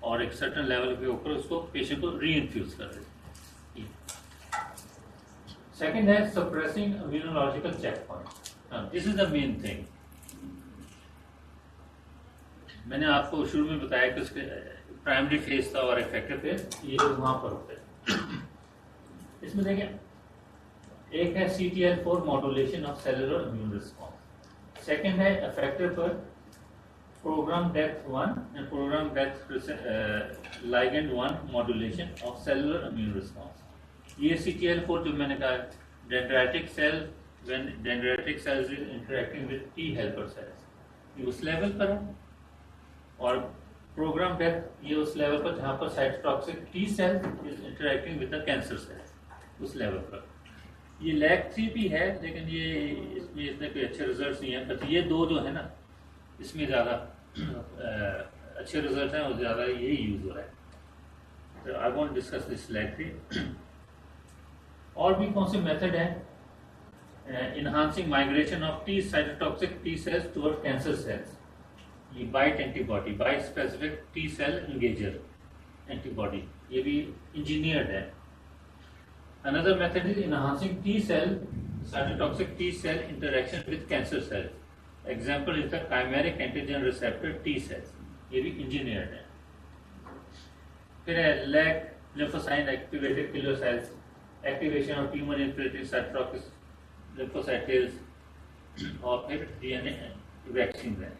और एक सर्टन लेवल के ऊपर उसको पेशेंट को री इन्फ्यूज कर देते हैं। सेकेंड है suppressing immunological check point. This is the main thing. मैंने आपको शुरू में बताया कि उसके प्राइमरी फेज था और इफेक्टिव फेज ये वहां पर होते हैं। इसमें देखें, एक है CTL4 modulation of cellular immune response, second है इफेक्टिव पर program death 1 and program death ligand 1 modulation of cellular immune response. ये CTL4 जो मैंने कहा dendritic cell when dendritic cells is interacting with T helper cells, ये उस level पर है। और प्रोग्राम डेथ ये उस लेवल पर जहां पर cytotoxic T cell is interacting with the cancer cell, उस लेवल पर। ये लैग 3 भी है लेकिन ये इसमें इतने कोई अच्छे रिजल्ट नहीं है, बट ये दो जो है ना इसमें ज़्यादा अच्छे रिजल्ट हैं और ज़्यादा यही यूज हो रहा है। तो I want discuss this LAG 3। और भी कौन से मेथड है? Enhancing migration of T cytotoxic T cells toward cancer cells, ये BiTE antibody, BiTE specific T cell engager antibody, ये भी इंजीनियर्ड है। Another method is enhancing T cell cytotoxic T cell interaction with cancer cells. Example is the chimeric antigen receptor T cells, ये भी engineered है। फिर है lack lymphocyte activated killer cells, activation of tumor infiltrating cytotoxic lymphocytes और फिर DNA vaccine है।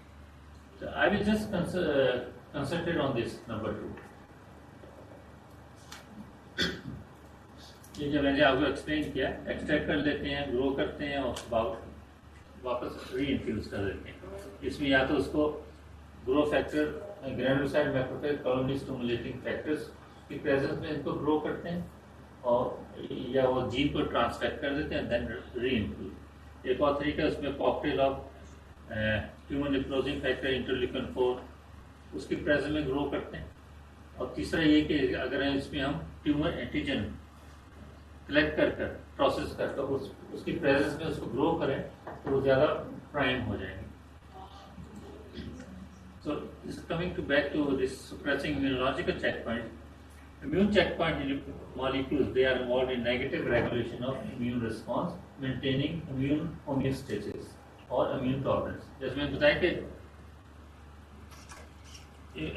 So I will just concentrate on this number 2. ये जो मैंने आपको एक्सप्लेन किया, एक्सट्रैक्ट कर लेते हैं, ग्रो करते हैं और वापस री इन्फ्यूज कर देते हैं। इसमें या तो उसको grow factor, granulocyte macrophage colony stimulating factors की प्रेजेंस में इनको ग्रो करते हैं और या वो जीन को ट्रांसफेक्ट कर देते हैं, देन री इन्फ्यूज। एक और तरीका उसमें cocktail of tumour necrosing factor interleukin 4 उसकी प्रेजेंस में ग्रो करते हैं। और तीसरा ये कि अगर इसमें हम ट्यूमर एंटीजन कलेक्ट कर प्रोसेस कर उसकी प्रेजेंस में उसको ग्रो करें तो वो ज़्यादा प्राइम हो जाएंगे। So this is coming to back to this suppressing immunological checkpoint. Immune checkpoint molecules, they are involved in negative regulation of immune response, maintaining immune homeostasis और immune tolerance. जैसे मैंने बताया कि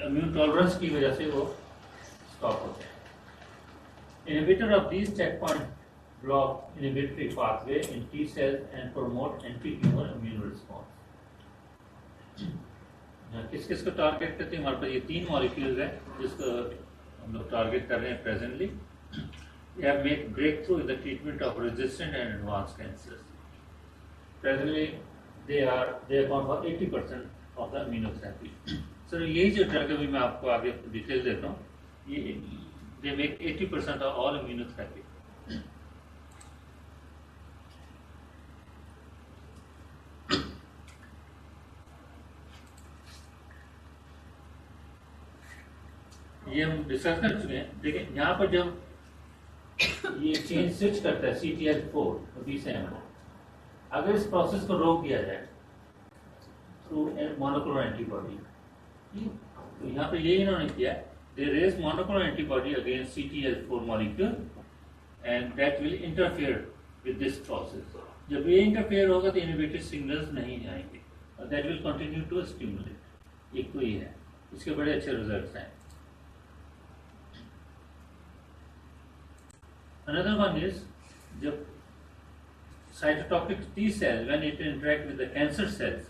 immune tolerance की वजह से वो स्टॉप होते हैं। Inhibitor of these checkpoints block inhibitory pathway in T cells and promote anti-tumor immune response. किस किस को टारगेट करते हैं? हमारे पास ये 3 मॉलिक्यूल्स हैं जिसको हम लोग टारगेट कर रहे हैं presently. They have made breakthrough in the treatment of resistant and advanced cancers. Presently, they account for 80% of the immunotherapy. So यही जो ड्रग अभी मैं आपको आगे डिटेल देता हूँ, ये they make 80% of all immunotherapy. ये हम डिस्कस कर चुके हैं। देखिए यहाँ पर जब ये चेंज स्विच करता है CTL4 तो B7। अगर इस प्रोसेस को रोक दिया जाए थ्रू मोनोक्लोनल एंटीबॉडी, तो यहाँ पे ये इन्होंने किया, they raise monoclonal antibody against CTL4 molecule and that will interfere with this process. जब ये इंटरफेयर होगा तो इनहिबिटरी सिग्नल्स नहीं आएंगे और that will continue to stimulate. एक तो ये है, इसके बड़े अच्छे रिजल्ट्स हैं। Another one is जब cytotoxic T cell when it interact with the cancer cells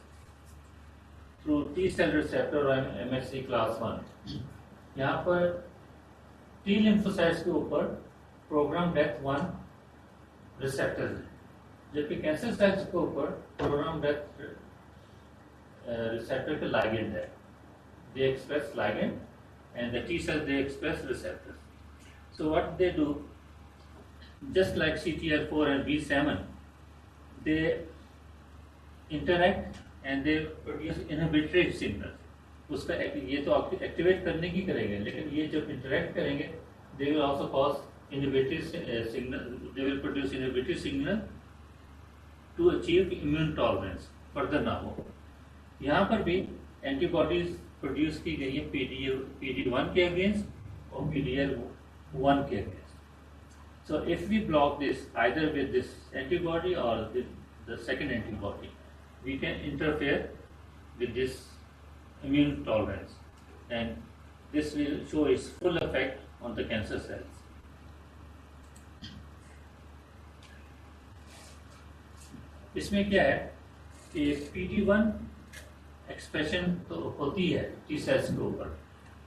through T cell receptor or MHC class 1, यहाँ पर T lymphocytes के ऊपर प्रोग्राम डेथ 1 रिसेप्टर है, जबकि कैंसर सेल्स के ऊपर प्रोग्राम डेथ रिसेप्टर के ligand है। They express ligand and the T cells they express receptors. So what they do, just like CTL4 and B7, they interact and they produce inhibitory signals. उसका ये तो activate करने की करेंगे, लेकिन ये जब इंटरेक्ट करेंगे they will also cause inhibitory signal, they will produce inhibitory signal to achieve immune tolerance further ना हो। यहाँ पर भी एंटीबॉडीज प्रोड्यूस की गई है PD1 के अगेंस्ट और PDL1 के against. So if we block this either with this antibody or the second antibody, we can interfere with this immune tolerance and this will show its full effect on the cancer cells. इसमें क्या है कि PD1 expression तो होती है T sales के ऊपर,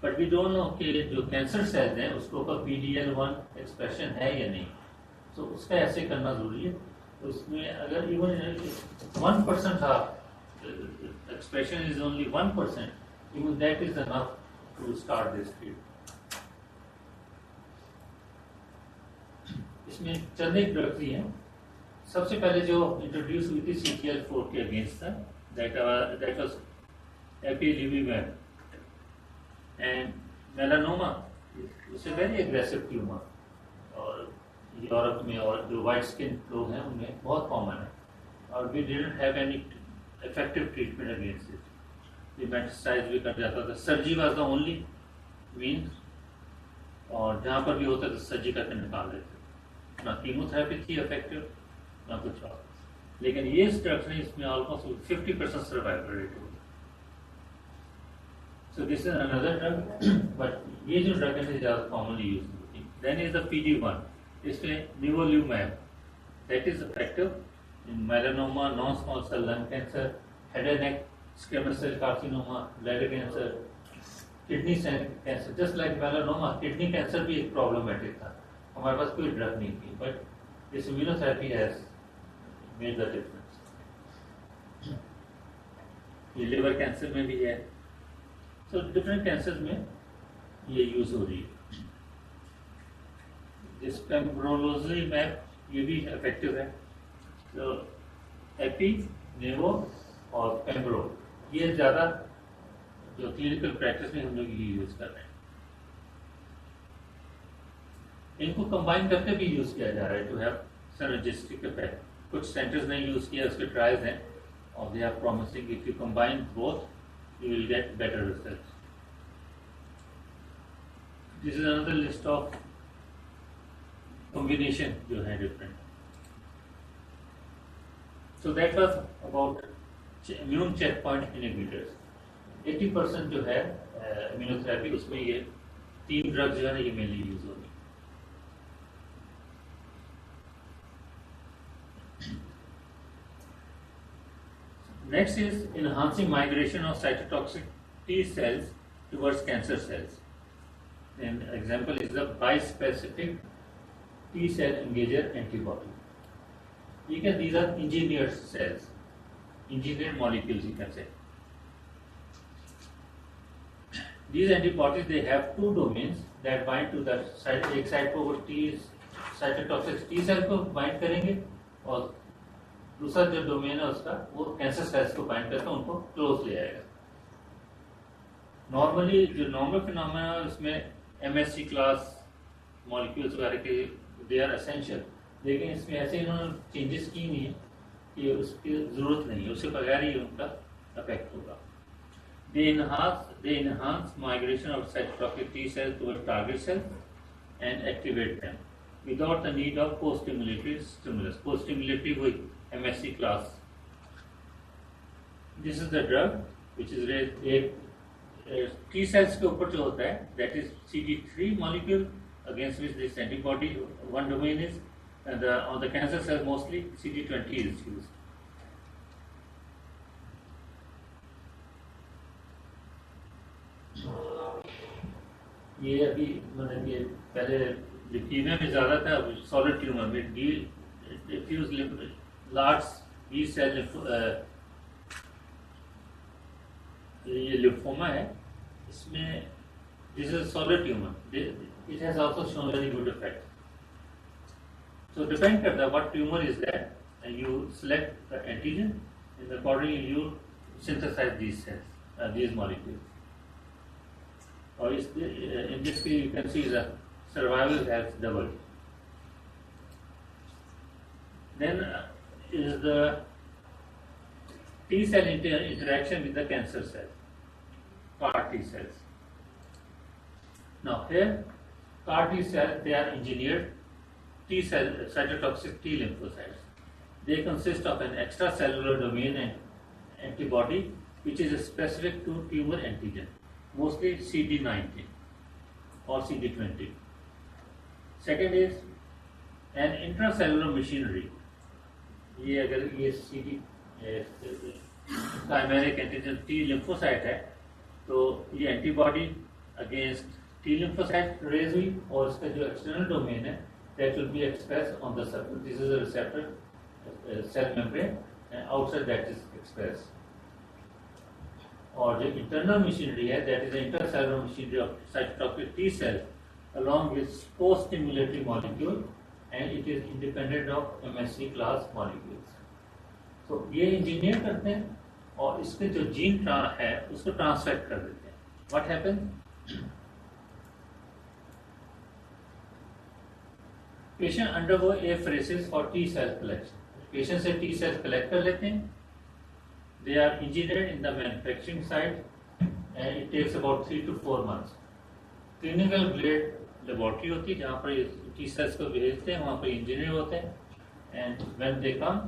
but we don't know कि जो कैंसर सेल्स हैं उसके ऊपर PD-L1 एक्सप्रेशन है या नहीं, तो उसका ऐसे करना जरूरी है। तो उसमें अगर इवन 1% था, expression is only 1%, even that is enough to start this treatment. इसमें चंद एक ड्रग्स ही हैं। सबसे पहले जो इंट्रोड्यूस हुई थी CTL4 के अगेंस्ट था, that was ipilimumab and melanoma is a very aggressive tumor और यूरोप में और जो वाइट स्किन लोग हैं उनमें बहुत कॉमन है और we didn't have any effective treatment against it. ये मेटास्टाइज भी कर जाता था, surgery was the only means और जहाँ पर भी होता था सर्जरी करके निकाल देते, ना कीमोथेरेपी थी इफेक्टिव ना कुछ और। लेकिन ये ड्रग्स ने इसमें ऑलमोस्ट 50% सर्वाइवल रेट हो। So this is another drug, but ये जो drug है ज़्यादा commonly used होती है। Then is the PD1, इसमें nivolumab, that is effective in melanoma, non-small cell lung cancer, head and neck squamous cell carcinoma, bladder cancer, kidney cancer. Just like melanoma, kidney cancer भी एक problematic था, हमारे पास कोई drug नहीं थी, but this immunotherapy has made the difference. ये liver cancer में भी है, तो डिफरेंट कैंसर में ये यूज हो रही है। इस पेम्ब्रोलिज़ुमैब ये भी इफेक्टिव है। तो एपी, नेवो और पेम्ब्रो ये ज़्यादा जो क्लिनिकल प्रैक्टिस में हम लोग ये यूज कर रहे हैं। इनको कंबाइन करके भी यूज किया जा रहा है टू हैव सिनर्जिस्टिक इफेक्ट। कुछ सेंटर्स ने यूज किया, उसके ट्रायल्स हैं और they are promising if you combine both you will get better results. This is another list of combination जो है different. So that was about immune checkpoint inhibitors. 80% जो है immunotherapy उसमें ये 3 ड्रग्स जो है ना ये mainly यूज होगी। Next is enhancing migration of cytotoxic T cells towards cancer cells. An example is the bispecific T cell engager antibody. These are engineered cells, engineered molecules you can say. These antibodies, they have 2 domains that bind to the एक side को वो cytotoxic T cell को bind करेंगे और दूसरा जो domain है उसका वो कैंसर सेल्स को बाइंड करके उनको क्लोज ले आएगा। नॉर्मली जो नॉर्मल फिनोमेना है उसमें MSC क्लास मॉलिक्यूल्स वगैरह के दे आर एसेंशियल, लेकिन इसमें ऐसे इन्होंने चेंजेस की नहीं है कि उसकी ज़रूरत नहीं है, उसके बगैर ही उनका अफेक्ट होगा. They enhance migration of cytotoxic T cells towards target cells and activate them without the need of co-stimulatory stimulus. Co-stimulatory with MSC class. This is the drug which is T cells के ऊपर जो होता है, that is CD3 molecule against which this antibody one domain is, and on the cancer cells mostly CD20 is used. ये अभी मतलब ये पहले लिक्यूमिया में ज़्यादा था, अब सॉलिड ट्यूमर में डिफ्यूज लार्ज बी सेल ये लिम्फोमा है, इसमें this is solid tumour, it has also shown very good effect. So depend करता है what tumor is that, and you select the antigen, and accordingly you synthesize these cells, these molecules. Or in this case you can see the survival has doubled. Then is the T cell interaction with the cancer cells, CAR T cells. Now here CAR T cells, they are engineered T cell cytotoxic T lymphocytes. They consist of an extracellular domain and antibody which is specific to tumor antigen, mostly CD19 or CD20. Second is an intracellular machinery. ये अगर ये CD chimeric antigen T lymphocyte है, तो ये antibody against T lymphocyte raise हुई, और इसका जो एक्सटर्नल डोमेन है that will be expressed on the surface. This is a receptor cell membrane, and outside that is expressed. और जो इंटरनल मशीनरी है, that is the intracellular machinery of cytotoxic T cells along with co-stimulatory molecule, and it is independent of MSC class molecules. तो ये engineer करते हैं और इसके जो जीन है उसको ट्रांसफेक्ट कर देते हैं. What happens? Patient undergo apheresis for T cell collection. Patient से T cells collect कर लेते हैं. They are engineered in the manufacturing site, and it takes about 3 to 4 months. Clinical grade laboratory होती है जहाँ पर T cells को भेजते हैं, वहाँ पर इंजीनियर होते हैं, and when they come,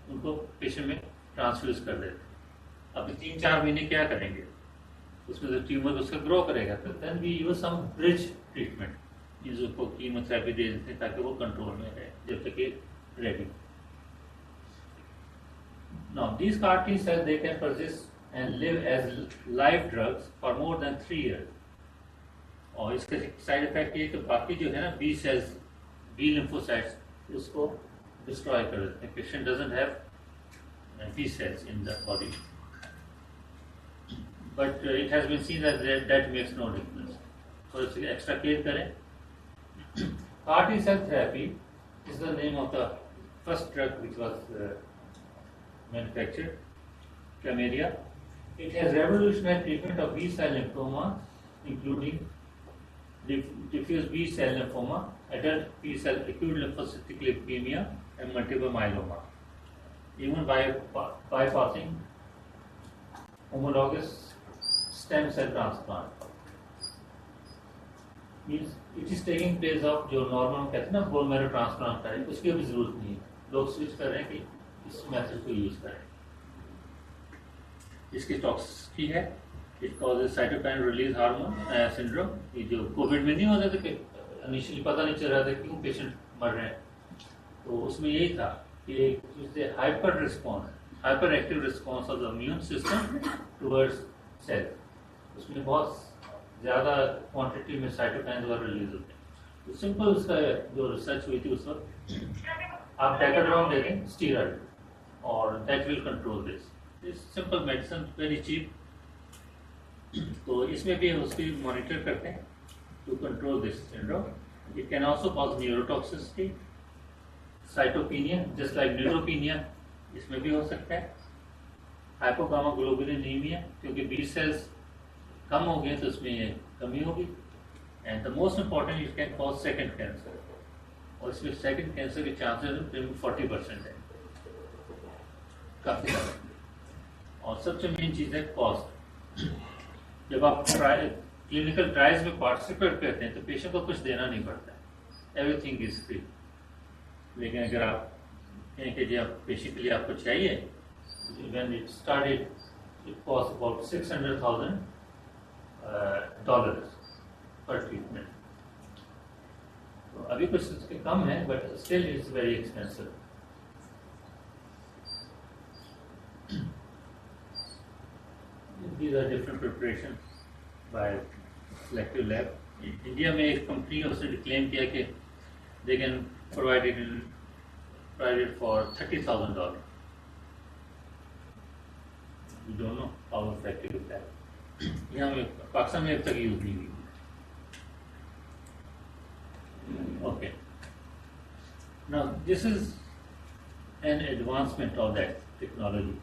उनको पेशेंट में ट्रांसफ्यूज कर देते हैं. अब 3-4 महीने क्या करेंगे, उसमें जो ट्यूमर उसका ग्रो करेगा, तो then we use some bridge treatment, उसको कीमोथेरेपी दे देते हैं ताकि वो कंट्रोल में रहे जब तक ये ready. Now these CAR T cells, they can persist and live as live drugs for more than 3 years. और इसके साइड इफेक्ट ये कि बाकी जो है ना बी सेल्स, बी लिम्फोसाइट्स, उसको डिस्ट्रॉय कर देते हैं. Patient doesn't have B cells in the body, but it has been seen that makes no difference. तो इसके एक्स्ट्रा केयर करें. CAR T cell therapy is the name of the first drug which was manufactured, Cameria. It has revolutionized treatment of B cell lymphoma, including diffuse B cell lymphoma, adult B cell acute lymphocytic leukemia, and multiple myeloma, even by bypassing homologous stem cell transplant. Means it is taking place of जो normal कहते हैं ना bone marrow transplant करें, उसकी भी जरूरत नहीं है. लोग स्विच कर रहे हैं कि इस मेथड को यूज करें. इसकी टॉक्सिसिटी है, it causes cytokine release hormone syndrome. ये जो कोविड में नहीं होता था कि इनिशियली पता नहीं चल रहा था क्यों पेशेंट मर रहे हैं, तो उसमें यही था कि hyper response, hyper active response of the immune system towards cell, उसमें बहुत ज़्यादा क्वांटिटी में साइटोकाइन वगैरह रिलीज होते हैं. तो सिंपल उसका जो रिसर्च हुई थी उस वक्त, आप डेकाड्रॉन दे दें स्टीरॉइड, और that will control this simple medicine, very cheap. तो इसमें भी उसकी मॉनिटर करते हैं to control this syndrome. It can also cause neurotoxicity, cytopenia just like neutropenia, इसमें भी हो सकता है. हाइपोगामा ग्लोबुलिनीमिया, क्योंकि बी सेल्स कम हो गए तो उसमें कमी होगी. And the most important, it can cause second cancer. और इसमें सेकंड कैंसर के चांसेस 40% है, काफ़ी ज़्यादा। और सबसे मेन चीज़ है कॉस्ट। जब आप क्लिनिकल ट्रायल्स में पार्टिसिपेट करते हैं तो पेशेंट को कुछ देना नहीं पड़ता, एवरीथिंग इज फ्री। लेकिन अगर आप कहें कि जी आप पेशेंट के लिए आपको चाहिए, when it started it cost about $600,000 पर ट्रीटमेंट। तो अभी कुछ इसके कम है, but still it's very expensive. These are different preparations by selective lab. India में एक कंपनी है, उसने क्लेम किया कि they can provide it for $30,000. We don't know how effective is that. यहाँ में पाकिस्तान में अब तक यूज नहीं हुई। Okay. Now this is an advancement of that technology.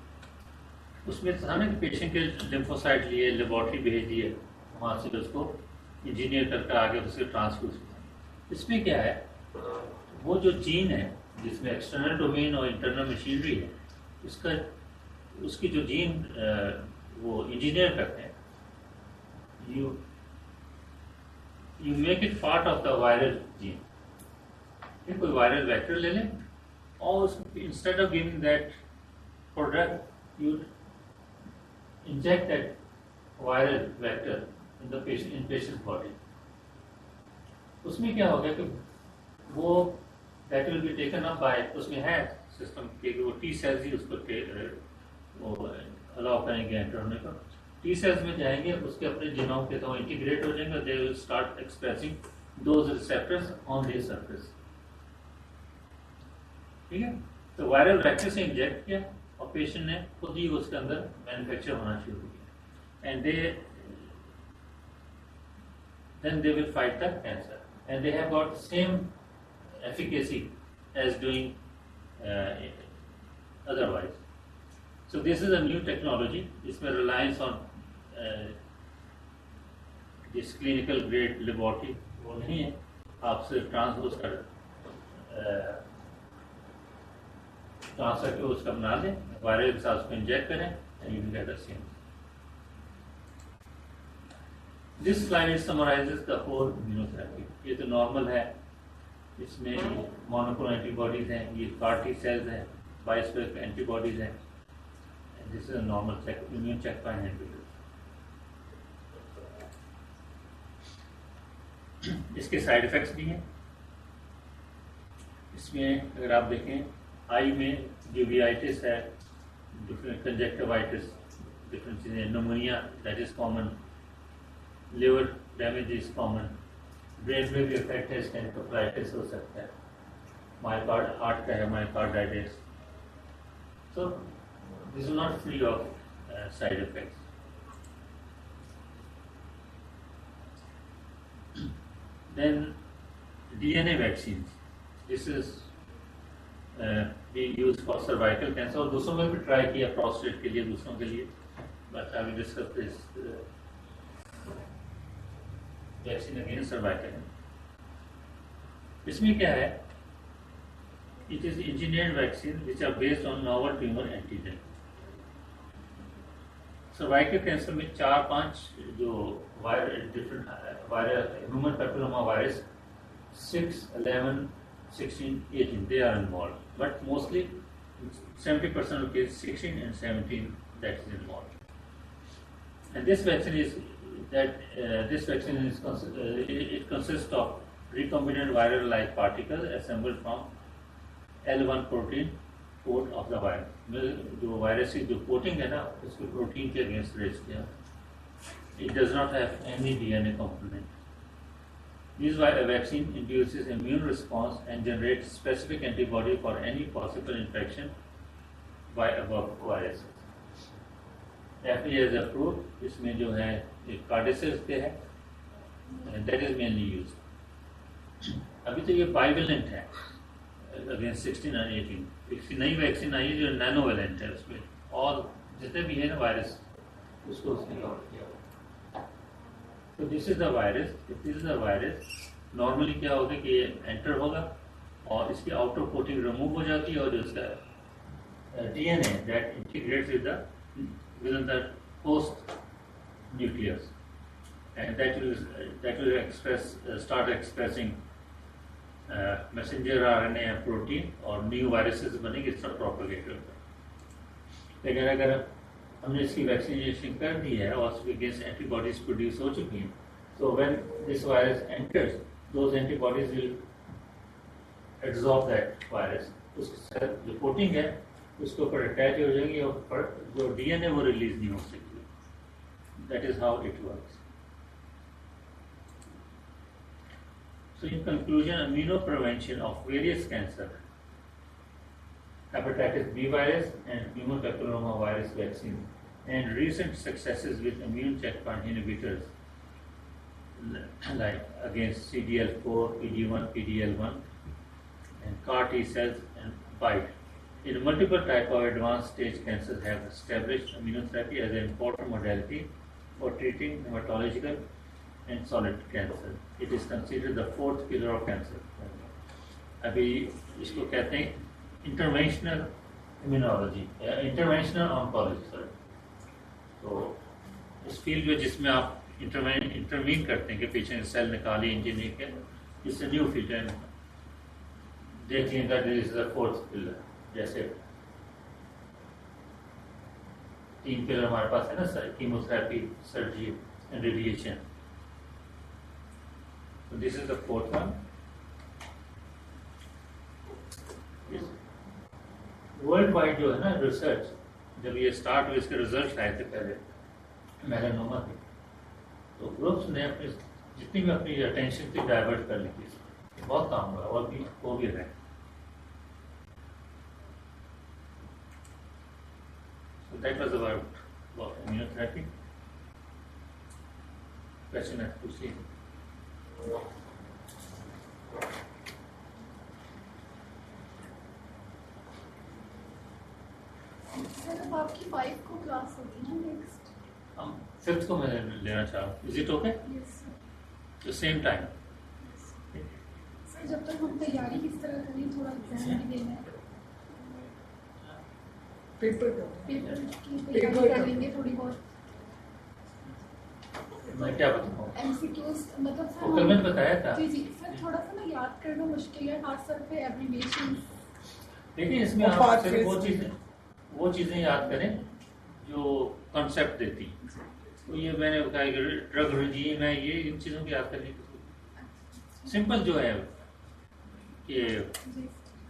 उसमें था ना कि पेशेंट के लिम्फोसाइट लिए, लेबोरेटरी भेज दिए, वहाँ से उसको इंजीनियर करके आगे उसके ट्रांसफ्यूज। इसमें क्या है, वो जो जीन है जिसमें एक्सटर्नल डोमेन और इंटरनल मशीनरी है, उसकी जो जीन वो इंजीनियर करते हैं, you make it part of the viral gene. फिर कोई वायरल वेक्टर ले लें और instead of giving that product you inject that viral vector in patient's body. उसमें क्या होगा कि वो that will be taken up by, उसमें है सिस्टम के वो T cells ही उसको अलाउ करेंगे एंटर होने का। T cells में जाएंगे, उसके अपने जीनोम के तो इंटीग्रेट हो जाएंगे, they will start expressing those receptors on their surface। ठीक है, तो वायरल वेक्टर से इंजेक्ट किया और पेशेंट ने खुद ही उसके अंदर मैन्युफैक्चर होना शुरू किया, and then they will fight the cancer, and they have got same efficacy as doing otherwise. So this is a new technology. इसमें reliance on this clinical grade laboratory वो नहीं है, आपसे ट्रांसपोज कर ट्रांसफर के उसका बना लें, वायरल के साथ उसको इंजेक्ट करें, and you will get the same. This slide summarises the whole immunotherapy. ये तो नॉर्मल है, इसमें मोनोक्लोनल एंटीबॉडीज हैं, ये CAR T सेल्स हैं, बाइस्पेसिफिक एंटीबॉडीज हैं, this is a normal immune checkpoint antibody. इसके साइड इफेक्ट्स भी हैं। इसमें अगर आप देखें, आई में यूवियाइटिस है, डिफरेंट कंजक्टिवाइटिस, डिफरेंट चीज़ें, pneumonia that is common, liver damage is common, brain में भी इफेक्ट है, इसका एंकेफेलाइटिस हो सकता है, मायोकार्ड हार्ट का है myocarditis. So this is not free of side effects. Then DNA vaccines, this is being used for cervical cancer, और दूसरों में भी ट्राई किया, प्रोस्टेट के लिए, दूसरों के लिए, but I will discuss this vaccine against cervical. इसमें क्या है, it is engineered vaccine which are based on novel tumour antigen. Cervical cancer में 4-5 जो different virus, human papilloma virus 6, 11, 16, 18 they are involved, but mostly 70% of cases 16 and 17 that is involved. And this vaccine is it consists of recombinant viral like particles assembled from L1 protein coat of the virus. जो virus की जो coating है ना, उसको protein के against raise किया। It does not have any DNA component. This vaccine induces immune response and generates specific antibody for any possible infection by above viruses. FDA is approved. इसमें जो है एक कार्डिसेस के है, that is mainly used. अभी तो ये bivalent है against 16 and 18. इसकी नई वैक्सीन आई है जो नैनोवेलेंट है, उसमें और जितने भी है ना वायरस उसको उसने कवर किया। तो this is the virus. This is the virus. Normally क्या होगा कि ये एंटर होगा, और इसकी आउटर कोटिंग रिमूव हो जाती है और जो इसका DNA that integrates with in the host nucleus and that will start expressing messenger RNA and protein और न्यू वायरसेस बनेंगे, इस तरह प्रोपेगेट होता है। लेकिन अगर हमने इसकी वैक्सीनेशन कर दी है और उसके अगेंस्ट एंटीबॉडीज प्रोड्यूस हो चुकी हैं, तो when this virus enters those antibodies will absorb that virus, उसके जो कोटिंग है उसके ऊपर अटैच हो जाएंगी और जो डीएनए वो रिलीज नहीं हो सकती। That is how it works. So in conclusion, immunoprevention of various cancer, hepatitis B virus and human papilloma virus vaccine, and recent successes with immune checkpoint inhibitors like against CDL4, PD1, PDL1, and CAR T cells and BITE. In multiple types of advanced stage cancers have established immunotherapy as an important modality for treating hematological and solid cancer. It is considered the fourth pillar of cancer. अभी इसको कहते हैं interventional immunology या interventional oncology, sorry. तो इस field में जिसमें आप इंटरवीन करते हैं कि पेशेंट सेल निकाली इंजीनियर के, इट्स न्यू फील्ड है। देख लीजिएगा this is the fourth pillar. जैसे 3 पिलर हमारे पास है ना, chemotherapy, surgery and radiation. So this is the fourth one. Yes. Worldwide जो है ना रिसर्च, जब ये स्टार्ट हुए इसके रिजल्ट आए थे पहले मेलानोमा के, तो ग्रुप्स ने अपने जितनी भी अपनी अटेंशन थी डाइवर्ट कर ली थी, बहुत काम हुआ और भी हो भी रहे। So that was about immunotherapy. Question है, पूछिए। सर अब आपकी 5 को क्लास होगी ना नेक्स्ट? हम 5th को मैं लेना चाह रहा हूँ। Is it okay? Yes the same time? Sir जब तक हम तैयारी किस तरह करें, थोड़ा एग्जाम भी देना है, पेपर की तैयारी कर लेंगे थोड़ी बहुत। मैं क्या बताऊँ? एमसीक्यूज मतलब सर वो कल मैंने बताया था। जी सर थोड़ा सा ना याद करना मुश्किल है, खास तौर पे एब्रिविएशन। देखिए इसमें आप सिर्फ वो चीज़ें याद करें जो कॉन्सेप्ट देती। तो ये मैंने बताया कि ड्रग रेजीम है, ये इन चीज़ों की याद करने की सिंपल जो है कि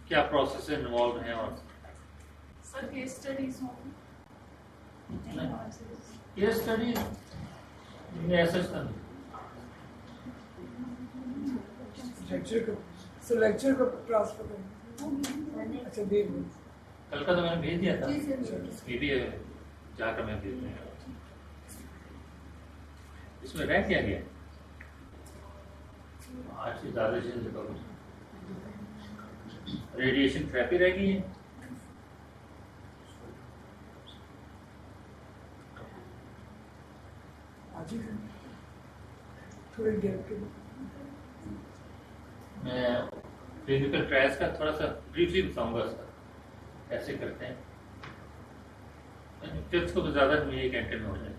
क्या प्रोसेस इन्वॉल्व है। और sir case studies case study ऐसा लेक्चर को ट्रांसफर करना। अच्छा दे दो। कल का तो मैंने भेज दिया था, जी सर। ये भी जाकर मैं भेज दूँगा। इसमें रह क्या गया आज से ज़्यादा से रेडिएशन थेरेपी रह गई है। आज ही थोड़ी देर के मैं क्लिनिकल ट्रायल्स का थोड़ा सा ब्रीफली बताऊंगा सर कैसे करते हैं। 5th को तो ज़्यादा नहीं, 1 घंटे में हो जाएगा।